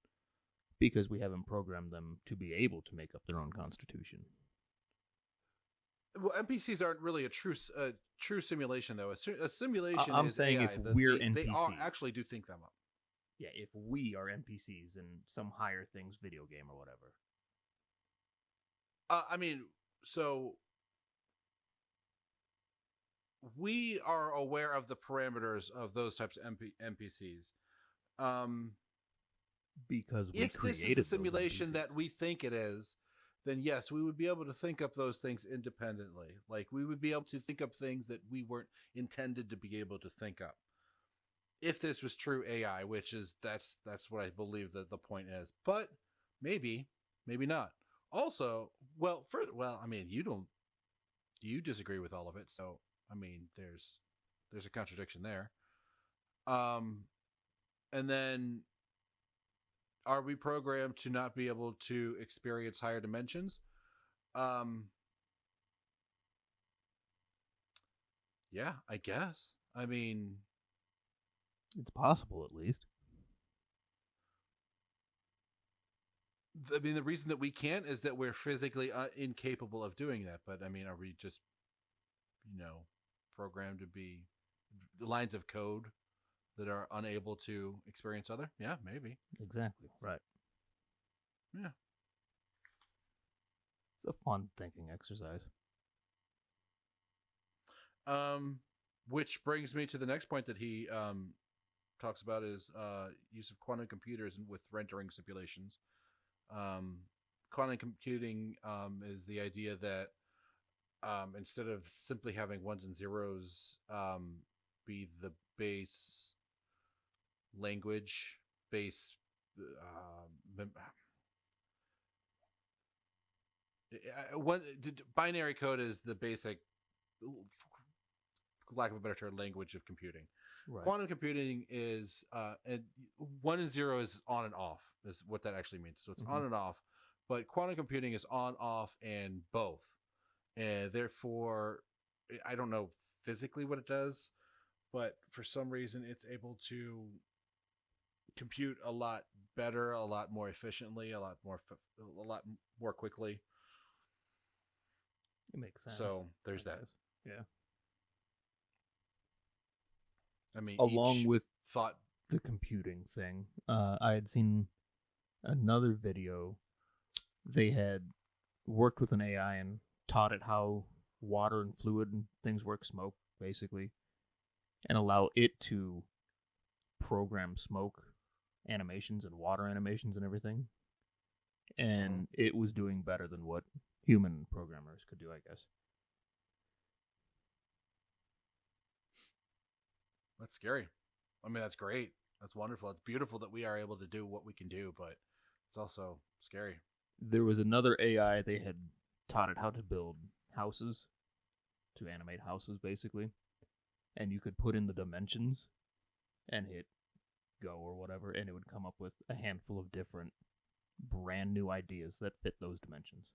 because we haven't programmed them to be able to make up their own constitution. Well, NPCs aren't really a true simulation, though. A simulation. I'm is saying AI. if we're NPCs, they actually do think them up. Yeah, if we are NPCs in some higher things video game or whatever. I mean, so we are aware of the parameters of those types of NPCs. Because we if created this is a simulation that we think it is, then yes, we would be able to think up those things independently. Like we would be able to think up things that we weren't intended to be able to think up. If this was true AI, which is that's what I believe that the point is, but maybe not. Also, I mean, you disagree with all of it, so I mean, there's a contradiction there. And then, are we programmed to not be able to experience higher dimensions? Yeah, I guess. I mean, it's possible, at least. I mean, the reason that we can't is that we're physically incapable of doing that. But I mean, are we just, programmed to be lines of code that are unable to experience other? Yeah, maybe. Exactly. Right. Yeah. It's a fun thinking exercise. Which brings me to the next point that he talks about is use of quantum computers with rendering simulations. Quantum computing is the idea that instead of simply having ones and zeros be the base language, base one binary code is the basic, lack of a better term, language of computing. Right. Quantum computing is and 1 and 0 is on and off is what that actually means. So it's on and off, but quantum computing is on, off, and both. And therefore, I don't know physically what it does, but for some reason it's able to compute a lot better, a lot more efficiently, a lot more quickly. It makes sense. So there's that. Yeah. I mean, along with the computing thing, I had seen another video. They had worked with an AI and taught it how water and fluid and things work, smoke, basically, and allow it to program smoke animations and water animations and everything. And it was doing better than what human programmers could do, I guess. That's scary. I mean, that's great. That's wonderful. It's beautiful that we are able to do what we can do, but it's also scary. There was another AI, they had taught it how to build houses, to animate houses, basically. And you could put in the dimensions and hit go or whatever, and it would come up with a handful of different brand new ideas that fit those dimensions.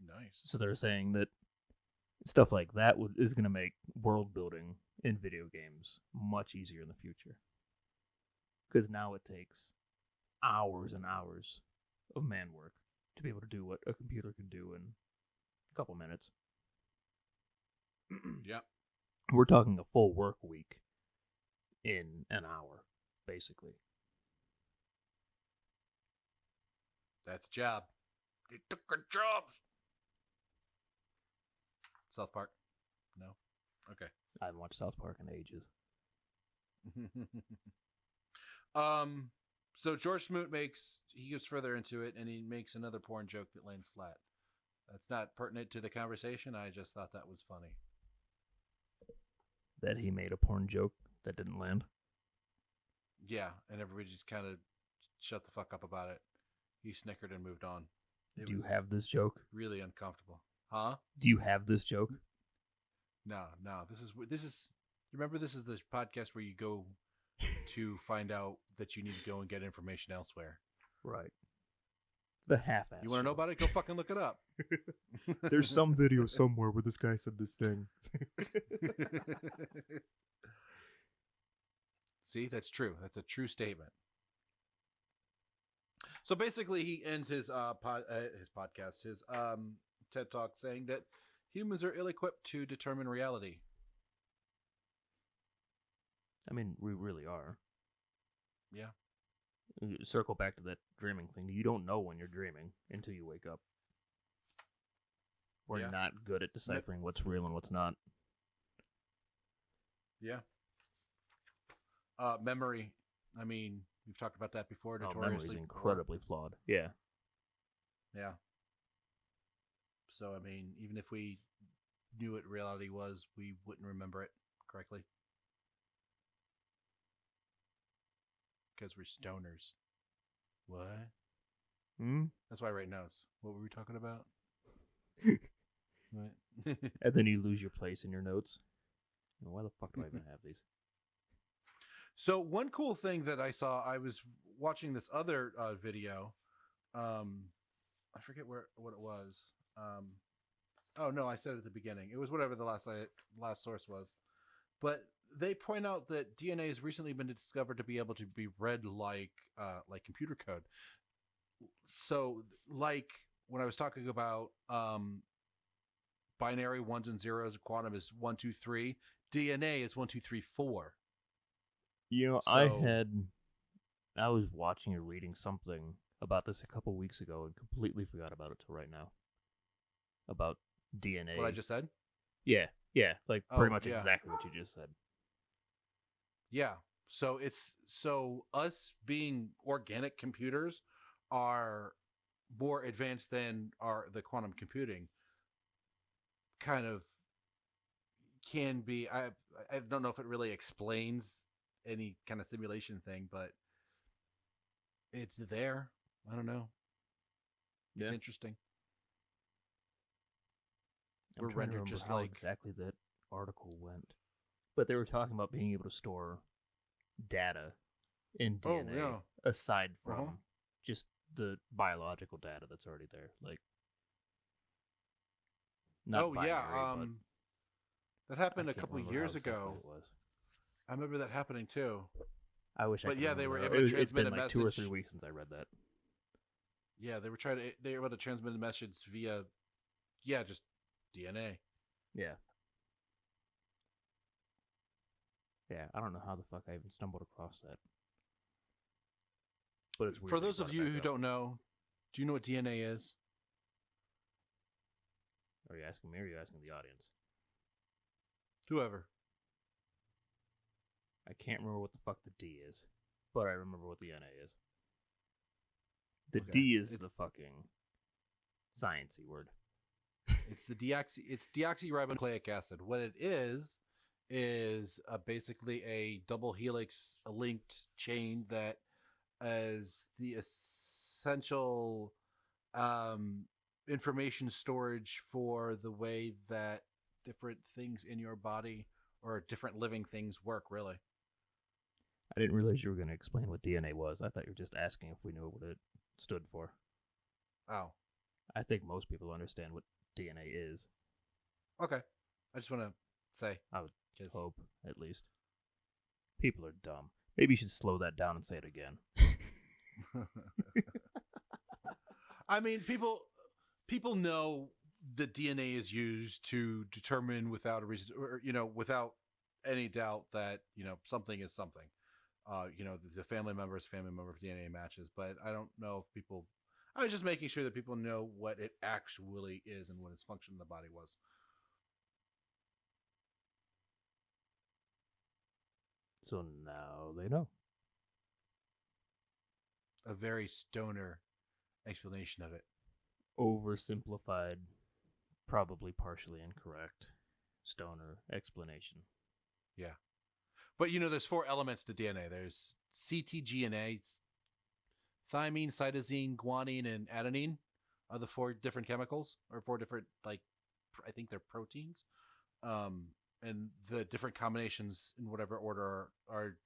Nice. So they're saying that stuff like that is going to make world building in video games much easier in the future. Because now it takes hours and hours of man work to be able to do what a computer can do in a couple minutes. Yeah. We're talking a full work week in an hour, basically. That's a job. They took our jobs. South Park? No? Okay. I haven't watched South Park in ages. So George Smoot he goes further into it, and he makes another porn joke that lands flat. That's not pertinent to the conversation. I just thought that was funny. That he made a porn joke that didn't land? Yeah, and everybody just kind of shut the fuck up about it. He snickered and moved on. Do you have this joke? Really uncomfortable. Huh? Do you have this joke? No. This is. Remember, this is the podcast where you go to find out that you need to go and get information elsewhere. Right. The half-ass. You want to know about it? Go fucking look it up. There's some video somewhere where this guy said this thing. See, that's true. That's a true statement. So basically, he ends his podcast, his TED Talk, saying that humans are ill-equipped to determine reality. I mean, we really are. Yeah. Circle back to that dreaming thing. You don't know when you're dreaming until you wake up. We're not good at deciphering what's real and what's not. Yeah. Memory. I mean, we've talked about that before. Memory's incredibly flawed. Yeah. Yeah. So, I mean, even if we knew what reality was, we wouldn't remember it correctly. Because we're stoners. What? That's why I write notes. What were we talking about? What? And then you lose your place in your notes. Why the fuck do I even have these? So one cool thing that I saw, I was watching this other video. I forget what it was. Oh no, I said it at the beginning. It was whatever the last source was. But they point out that DNA has recently been discovered to be able to be read like computer code. So, like when I was talking about binary ones and zeros, quantum is 1, 2, 3. DNA is 1, 2, 3, 4. You know, I was watching or reading something about this a couple weeks ago and completely forgot about it till right now. About DNA. What I just said? Yeah, like Oh, pretty much yeah. exactly what you just said. Yeah. So us being organic computers are more advanced than the quantum computing kind of can be. I don't know if it really explains any kind of simulation thing, but it's there. I don't know. It's Yeah. interesting. I'm We're trying to rendered remember just how like exactly that article went. But they were talking about being able to store data in oh DNA yeah. aside Uh-huh. from just the biological data that's already there. Like, not Oh yeah. binary, but That I happened a can't couple remember how years exactly ago. it was. I remember that happening too. I wish I But could yeah, they were remember. able to It's transmit been a like 2 or 3 message. weeks since I read that. Yeah, they were able to transmit a message via just DNA. Yeah. Yeah, I don't know how the fuck I even stumbled across that. But it's weird For that you those brought of it you back who up. don't know, do you know what DNA is? Are you asking me or are you asking the audience? Whoever. I can't remember what the fuck the D is, but I remember what the NA is. The Okay. D is the fucking sciencey word. It's deoxyribonucleic acid. What it is basically a double helix linked chain that is the essential um, information storage for the way that different things in your body or different living things work, really. I didn't realize you were going to explain what DNA was. I thought you were just asking if we knew what it stood for. Oh, I think most people understand what DNA is. okay. I just want to say. I would Cause... hope, at least. People are dumb. Maybe you should slow that down and say it again. I mean, people know that DNA is used to determine without a reason, or without any doubt that something is something. The family member is a family member if DNA matches, but I don't know if people. I was just making sure that people know what it actually is and what its function in the body was. So now they know. A very stoner explanation of it. Oversimplified, probably partially incorrect, stoner explanation. Yeah. But there's 4 elements to DNA. There's ctDNA, thymine, cytosine, guanine, and adenine are the 4 different chemicals or 4 different I think they're proteins. And the different combinations in whatever order are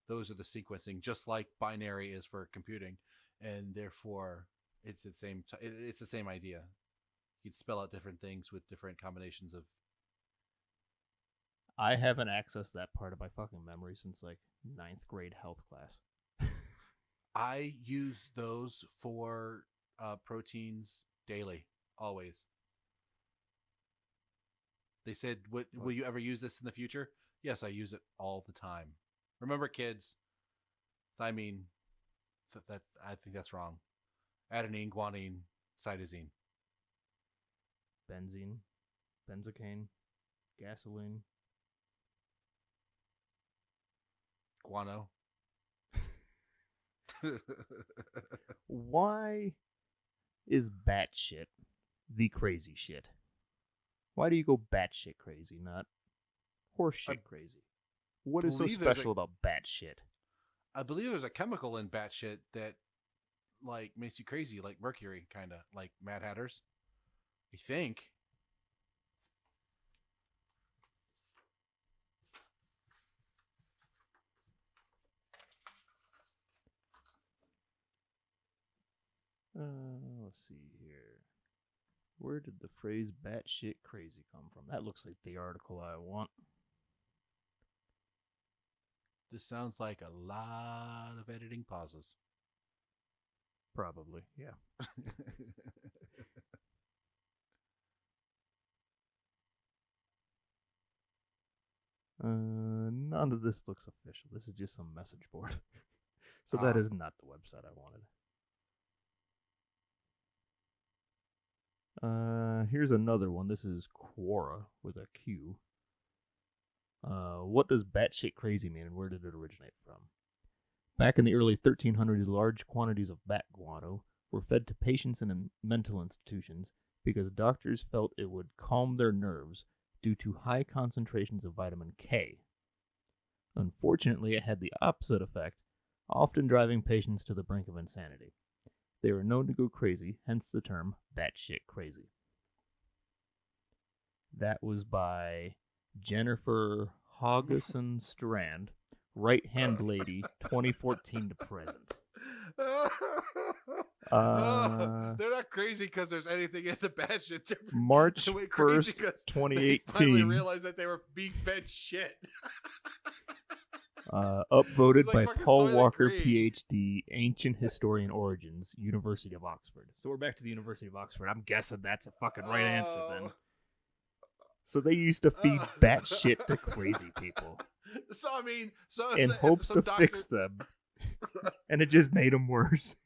those are the sequencing, just like binary is for computing, and therefore it's the same idea. You could spell out different things with different combinations of. I haven't accessed that part of my fucking memory since like 9th grade health class. I use those 4 proteins daily, always. They said, will you ever use this in the future? Yes, I use it all the time. Remember, kids, thymine, that I think that's wrong. Adenine, guanine, cytosine. Benzene, benzocaine, gasoline. Guano. Why is batshit the crazy shit? Why do you go batshit crazy, not horseshit crazy? What is so special about batshit? I believe there's a chemical in batshit that makes you crazy, like mercury, kind of like Mad Hatters. I think. Let's see here. Where did the phrase batshit crazy come from? That looks like the article I want. This sounds like a lot of editing pauses. Probably, yeah. None of this looks official. This is just some message board. So that is not the website I wanted. Here's another one. This is Quora with a Q. What does batshit crazy mean, and where did it originate from? Back in the early 1300s, large quantities of bat guano were fed to patients in mental institutions because doctors felt it would calm their nerves due to high concentrations of vitamin K. Unfortunately, it had the opposite effect, often driving patients to the brink of insanity. They were known to go crazy, hence the term batshit crazy. That was by Jennifer Haugeson Strand, Right Hand Lady, 2014 to present. They're not crazy because there's anything in the batshit. They're March they went crazy 1st, 'cause They 2018. finally realized that they were being fed shit. Upvoted It's like by fucking Paul Soylent Walker, Green. PhD, Ancient Historian Origins, University of Oxford. So we're back to the University of Oxford. I'm guessing that's a fucking right answer then. So they used to feed batshit to crazy people So I mean, so in hopes to fix them, and it just made them worse.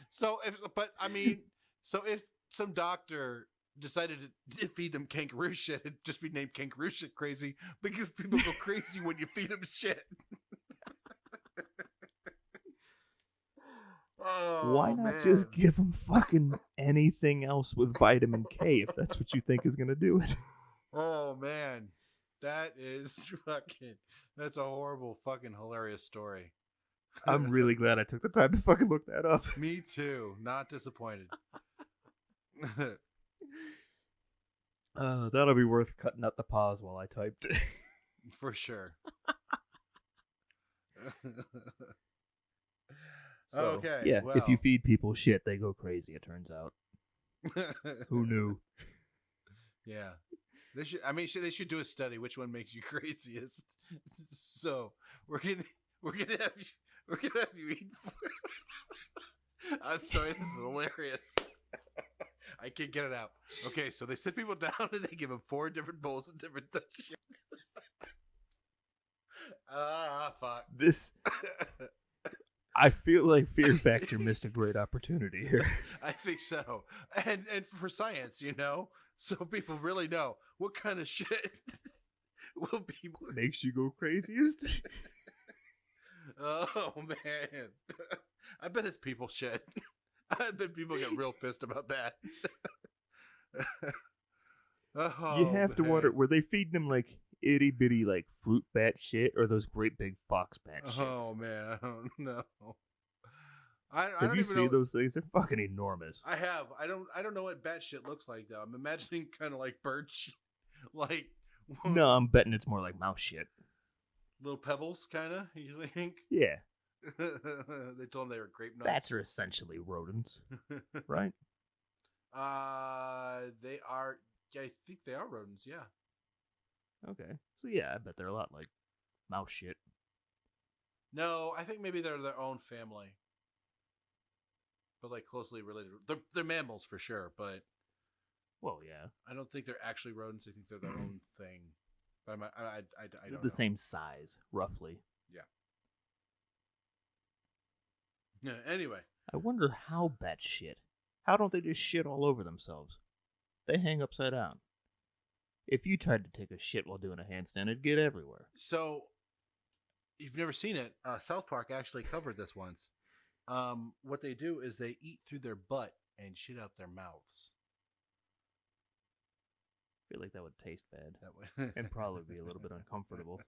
So if some doctor decided to feed them kangaroo shit, it'd just be named kangaroo shit crazy because people go crazy when you feed them shit. Why not just give them fucking anything else with vitamin K if that's what you think is gonna do it? Oh man, that's a horrible fucking hilarious story. I'm really glad I took the time to fucking look that up. Me too. Not disappointed. That'll be worth cutting out the pause while I typed. For sure. So, okay. yeah, well. if you feed people shit, they go crazy, it turns out. Who knew? Yeah. They should do a study which one makes you craziest. So we're gonna have you eat. I'm sorry, this is hilarious. I can't get it out. Okay, so they sit people down and they give them 4 different bowls of different shit. Fuck. This. I feel like Fear Factor missed a great opportunity here. I think so, and for science, so people really know what kind of shit will be makes you go craziest. Oh man, I bet it's people shit. I bet people get real pissed about that. You have to wonder, were they feeding them like itty bitty like fruit bat shit or those great big fox bat shits? Oh man, I don't know. Have you seen those things? They're fucking enormous. I have. I don't know what bat shit looks like though. I'm imagining kind of like bird shit, like. No, I'm betting it's more like mouse shit. Little pebbles, kind of. You think? Yeah. They told them they were grape nuts. Bats are essentially rodents, right? They are. Yeah, I think they are rodents. Yeah. Okay. So yeah, I bet they're a lot like mouse shit. No, I think maybe they're their own family, but like closely related. They're mammals for sure, but well, yeah. I don't think they're actually rodents. I think they're their own thing. But I don't know. The same size, roughly. Yeah. Yeah. Anyway, I wonder how bats shit. How don't they just shit all over themselves? They hang upside down. If you tried to take a shit while doing a handstand, it'd get everywhere. So, you've never seen it. South Park actually covered this once. What they do is they eat through their butt and shit out their mouths. I feel like that would taste bad. That would, and probably be a little bit uncomfortable.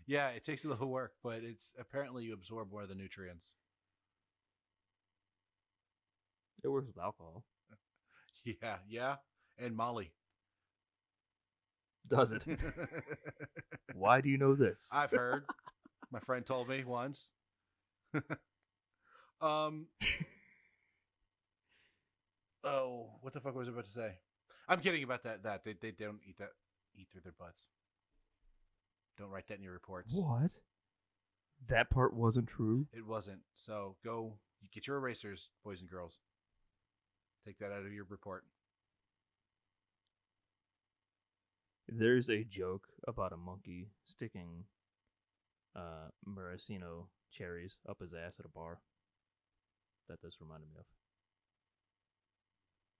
Yeah, it takes a little work, but it's apparently you absorb more of the nutrients. It works with alcohol. Yeah, and Molly. Does it? Why do you know this? I've heard. My friend told me once. Oh, what the fuck was I about to say? I'm kidding about that. They don't eat through their butts. Don't write that in your reports. What? That part wasn't true? It wasn't. So go get your erasers, boys and girls. Take that out of your report. There's a joke about a monkey sticking maraschino cherries up his ass at a bar that this reminded me of.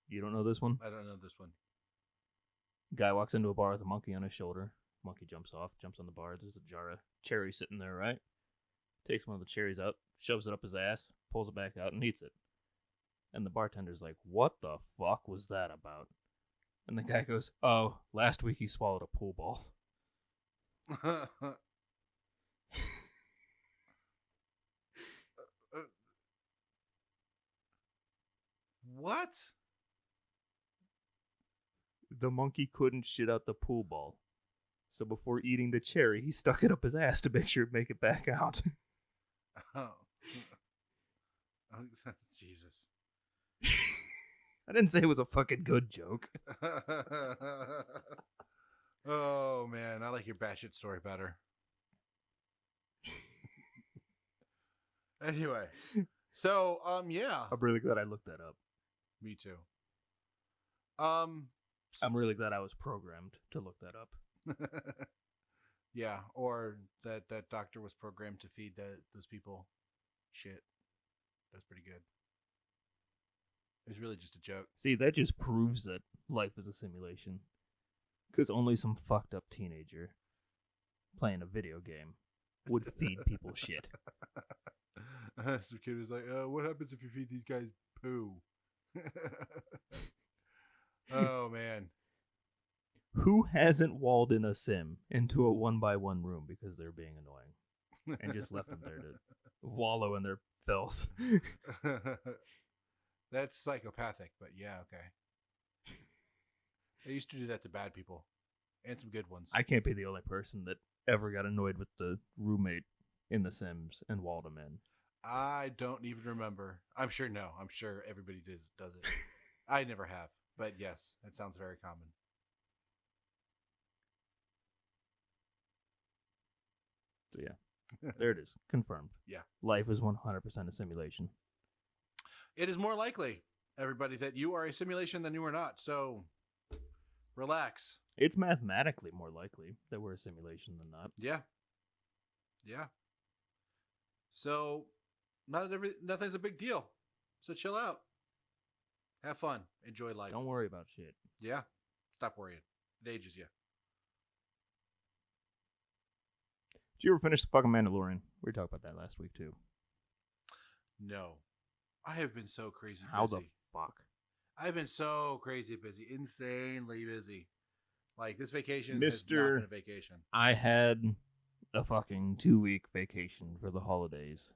You don't know this one? I don't know this one. Guy walks into a bar with a monkey on his shoulder. Monkey jumps off, jumps on the bar. There's a jar of cherries sitting there, right? Takes one of the cherries out, shoves it up his ass, pulls it back out, and eats it. And the bartender's like, what the fuck was that about? And the guy goes, oh, last week he swallowed a pool ball. What? The monkey couldn't shit out the pool ball. So before eating the cherry, he stuck it up his ass to make sure it'd make it back out. Oh. Jesus. I didn't say it was a fucking good joke. Oh, man. I like your batshit story better. Anyway. So, yeah. I'm really glad I looked that up. Me too. I'm really glad I was programmed to look that up. Yeah, or that doctor was programmed to feed those people shit. That's pretty good. It was really just a joke. See, that just proves that life is a simulation. Because only some fucked up teenager playing a video game would feed people shit. Some kid was like, what happens if you feed these guys poo? Oh, man. Who hasn't walled in a sim into a 1x1 room because they're being annoying and just left them there to wallow in their filth? That's psychopathic, but yeah, okay. I used to do that to bad people and some good ones. I can't be the only person that ever got annoyed with the roommate in The Sims and walled him in. I don't even remember. I'm sure everybody does it. I never have, but yes, that sounds very common. So yeah, there it is. Confirmed. Yeah. Life is 100% a simulation. It is more likely, everybody, that you are a simulation than you are not. So, relax. It's mathematically more likely that we're a simulation than not. Yeah. Yeah. So, nothing's a big deal. So chill out. Have fun. Enjoy life. Don't worry about shit. Yeah. Stop worrying. It ages you. Did you ever finish the fucking Mandalorian? We talked about that last week too. No. I have been so crazy busy. How the fuck? I've been so crazy busy. Insanely busy. Like, this vacation has not been a vacation. I had a fucking 2-week vacation for the holidays.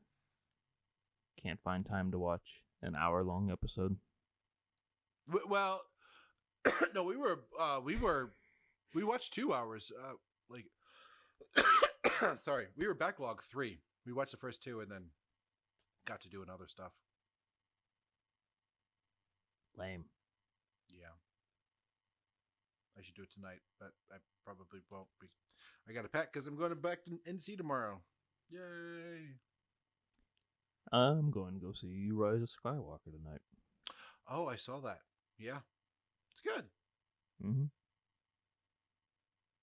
Can't find time to watch an hour-long episode. Well, no, we watched 2 hours. Sorry, we were backlog 3. We watched the first 2 and then got to doing other stuff. Lame. Yeah. I should do it tonight, but I probably won't. I got to pack because I'm going back to NC tomorrow. Yay! I'm going to go see Rise of Skywalker tonight. Oh, I saw that. Yeah. It's good. Mm-hmm.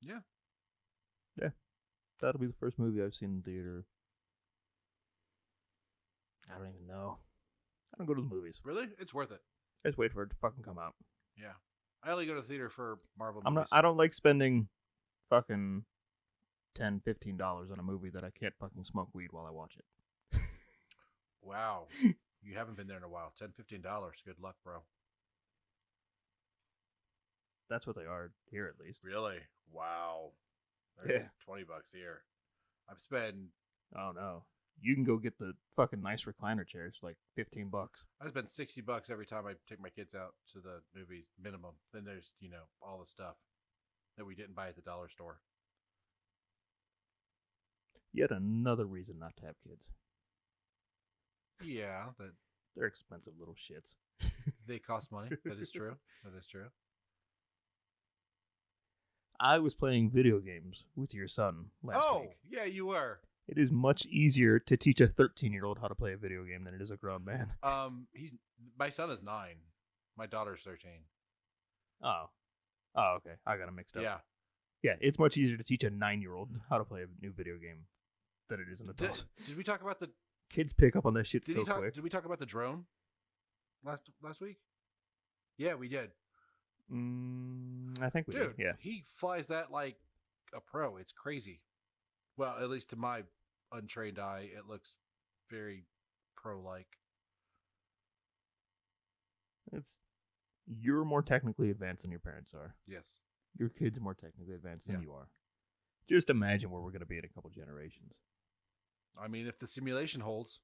Yeah. Yeah. That'll be the first movie I've seen in theater. I don't even know. I don't go to the movies. Really? It's worth it. I just wait for it to fucking come out. Yeah. I only go to the theater for Marvel movies. movies. I don't like spending fucking $10, $15 on a movie that I can't fucking smoke weed while I watch it. Wow. You haven't been there in a while. $10, $15. Good luck, bro. That's what they are here, at least. Really? Wow. Yeah. $20 here. I've spent... Oh, no. You can go get the fucking nice recliner chairs for like $15. I spend $60 every time I take my kids out to the movies, minimum. Then there's, all the stuff that we didn't buy at the dollar store. Yet another reason not to have kids. Yeah, they're expensive little shits. They cost money. That is true. That is true. I was playing video games with your son last week. Oh, yeah, you were. It is much easier to teach a 13-year-old how to play a video game than it is a grown man. My son is 9. My daughter's 13. Oh, okay. I got it mixed up. Yeah. Yeah, it's much easier to teach a 9-year-old how to play a new video game than it is an adult. Did we talk about the... Kids pick up on that shit quick. Did we talk about the drone last week? Yeah, we did. I think we Dude, did. Yeah. he flies that like a pro. It's crazy. Well, at least to my untrained eye, it looks very pro-like. You're more technically advanced than your parents are. Yes. Your kid's more technically advanced than Yeah. you are. Just imagine where we're going to be in a couple generations. I mean, if the simulation holds.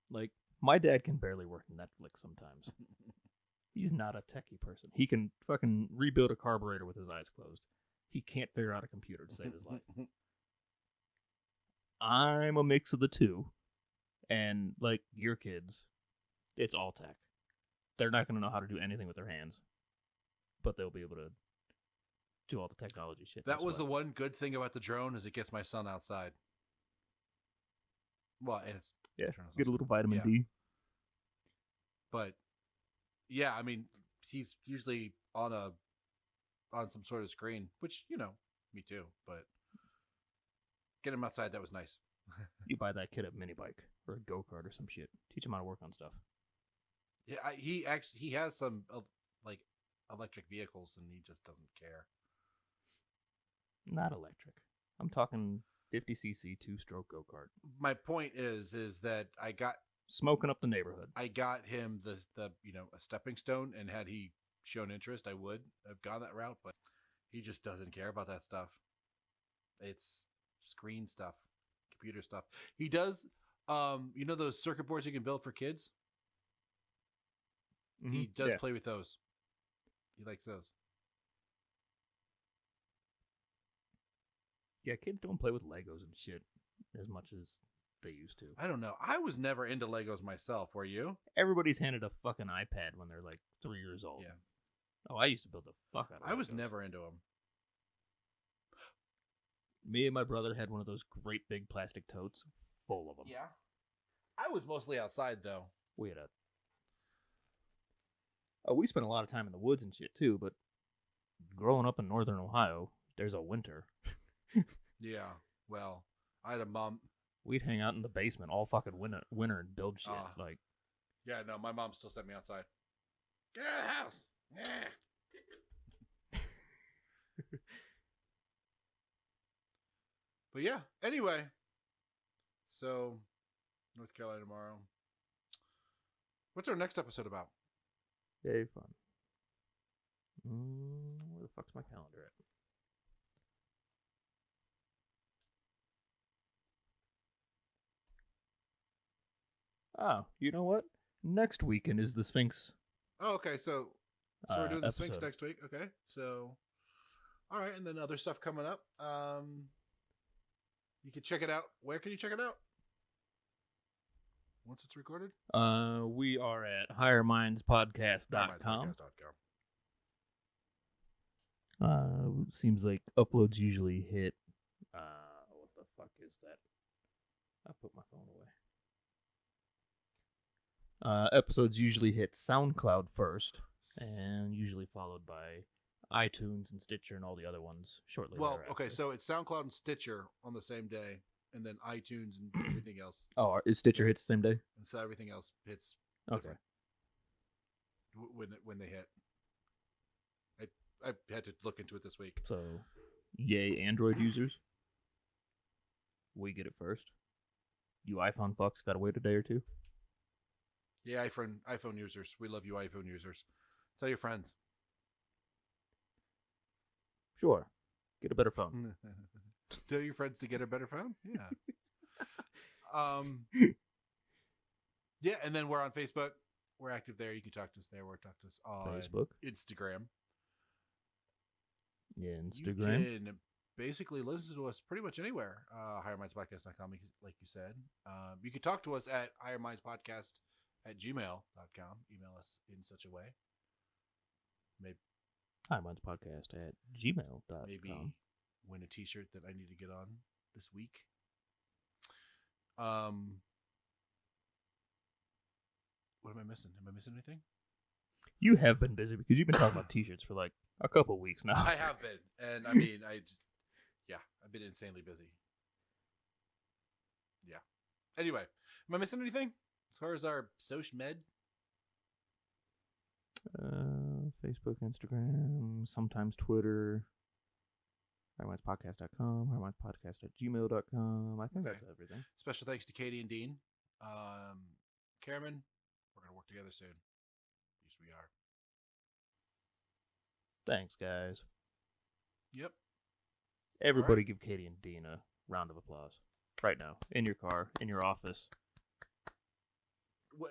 Like, my dad can barely work Netflix sometimes. He's not a techie person. He can fucking rebuild a carburetor with his eyes closed. He can't figure out a computer to save his life. I'm a mix of the two. And, like, your kids, it's all tech. They're not going to know how to do anything with their hands. But they'll be able to do all the technology shit. That was the one good thing about the drone is it gets my son outside. Well, and it's get a little vitamin Yeah. D. But yeah, I mean, he's usually on some sort of screen, which, you know, me too, but get him outside, that was nice. You buy that kid a mini bike or a go-kart or some shit. Teach him how to work on stuff. Yeah, he has some like electric vehicles and he just doesn't care. Not electric. I'm talking 50cc 2-stroke go-kart. My point is that I got Smoking up the neighborhood. I got him the a stepping stone, and had he shown interest, I would have gone that route, but he just doesn't care about that stuff. It's screen stuff, computer stuff. He does you know those circuit boards you can build for kids? Mm-hmm. He does play with those. He likes those. Yeah, kids don't play with Legos and shit as much as they used to. I don't know. I was never into Legos myself. Were you? Everybody's handed a fucking iPad when they're like 3 years old. Yeah. Oh, I used to build the fuck out of I was Legos. never into them. Me and my brother had one of those great big plastic totes full of them. Yeah. I was mostly outside though. We had we spent a lot of time in the woods and shit too, but growing up in northern Ohio, there's a winter. Yeah. Well, I had a mom. We'd hang out in the basement all fucking winter and build shit. Like, yeah, no, my mom still sent me outside. Get out of the house. But yeah, anyway. So, North Carolina tomorrow. What's our next episode about? yay, fun. Where the fuck's my calendar at? Oh, you know what? Next weekend is the Sphinx. Oh, okay. So we're doing the Sphinx episode. next week. Okay. So, all right. And then other stuff coming up. You can check it out. Where can you check it out? Once it's recorded? We are at highermindspodcast.com. Seems like uploads usually hit. What the fuck is that? I put my phone away. Episodes usually hit SoundCloud first, and usually followed by iTunes and Stitcher and all the other ones shortly. Well, thereafter. okay, so it's SoundCloud and Stitcher on the same day, and then iTunes and everything else. Oh, is Stitcher hit the same day? And so everything else hits Okay. different when they hit. I had to look into it this week. So, yay, Android users. We get it first. You iPhone fucks gotta wait a day or two. Yeah, iPhone users. We love you, iPhone users. Tell your friends. Sure. Get a better phone. Tell your friends to get a better phone. Yeah. Yeah, and then we're on Facebook. We're active there. You can talk to us there. Or talk to us on Facebook. Instagram. Yeah, Instagram. You can basically listen to us pretty much anywhere. HigherMindsPodcast.com, like you said. You can talk to us at HigherMindsPodcast@gmail.com. Email us in such a way. Maybe HigherMindsPodcast@gmail.com. Maybe win a t-shirt that I need to get on this week. What am I missing? Am I missing anything? You have been busy because you've been talking about t-shirts for like a couple weeks now. I have been. And I mean, I've been insanely busy. Yeah. Anyway, am I missing anything as far as our social med? Facebook, Instagram, sometimes Twitter. HighWindsPodcast.com, HighWindsPodcast@gmail.com. I think Okay. that's everything. Special thanks to Katie and Dean. Cameron, we're going to work together soon. Yes, we are. Thanks, guys. Yep. Everybody give Katie and Dean a round of applause. Right now. In your car, in your office.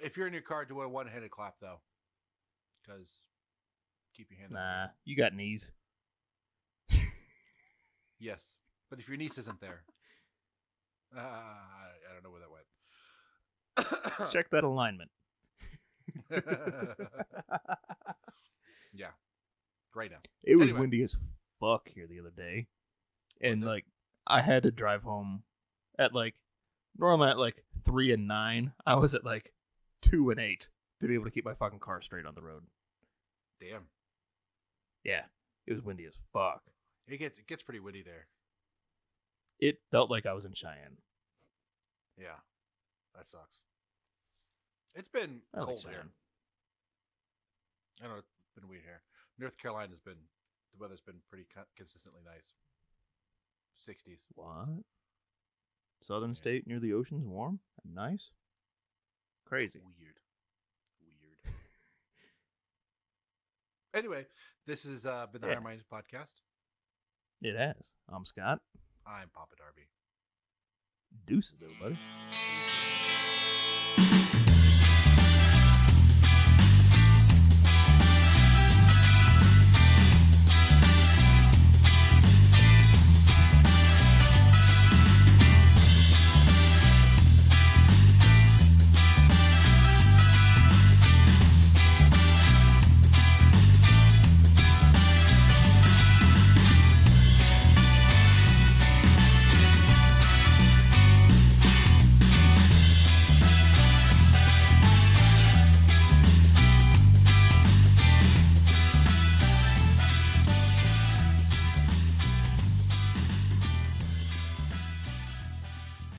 If you're in your car, do a one-handed clap, though. Because keep your hand Nah, you got knees. Yes. But if your niece isn't there, I don't know where that went. Check that alignment. Yeah. Right now. It was Anyway. windy as fuck here the other day. And, Was it? like, I had to drive home at, like, normally at, like, 3 and 9. I was at, like, 2 and 8 to be able to keep my fucking car straight on the road. Damn. Yeah. It was windy as fuck. It gets pretty windy there. It felt like I was in Cheyenne. Yeah. That sucks. It's been I like cold here. Cheyenne. I know it's been weird here. North Carolina's been, the weather's been pretty consistently nice. 60s. What? Southern Yeah. state near the ocean's warm and nice? Crazy. Weird. Anyway, this has been the Yeah. Higher Minds podcast. It has. I'm Scott. I'm Papa Darby. Deuces, everybody. Peace.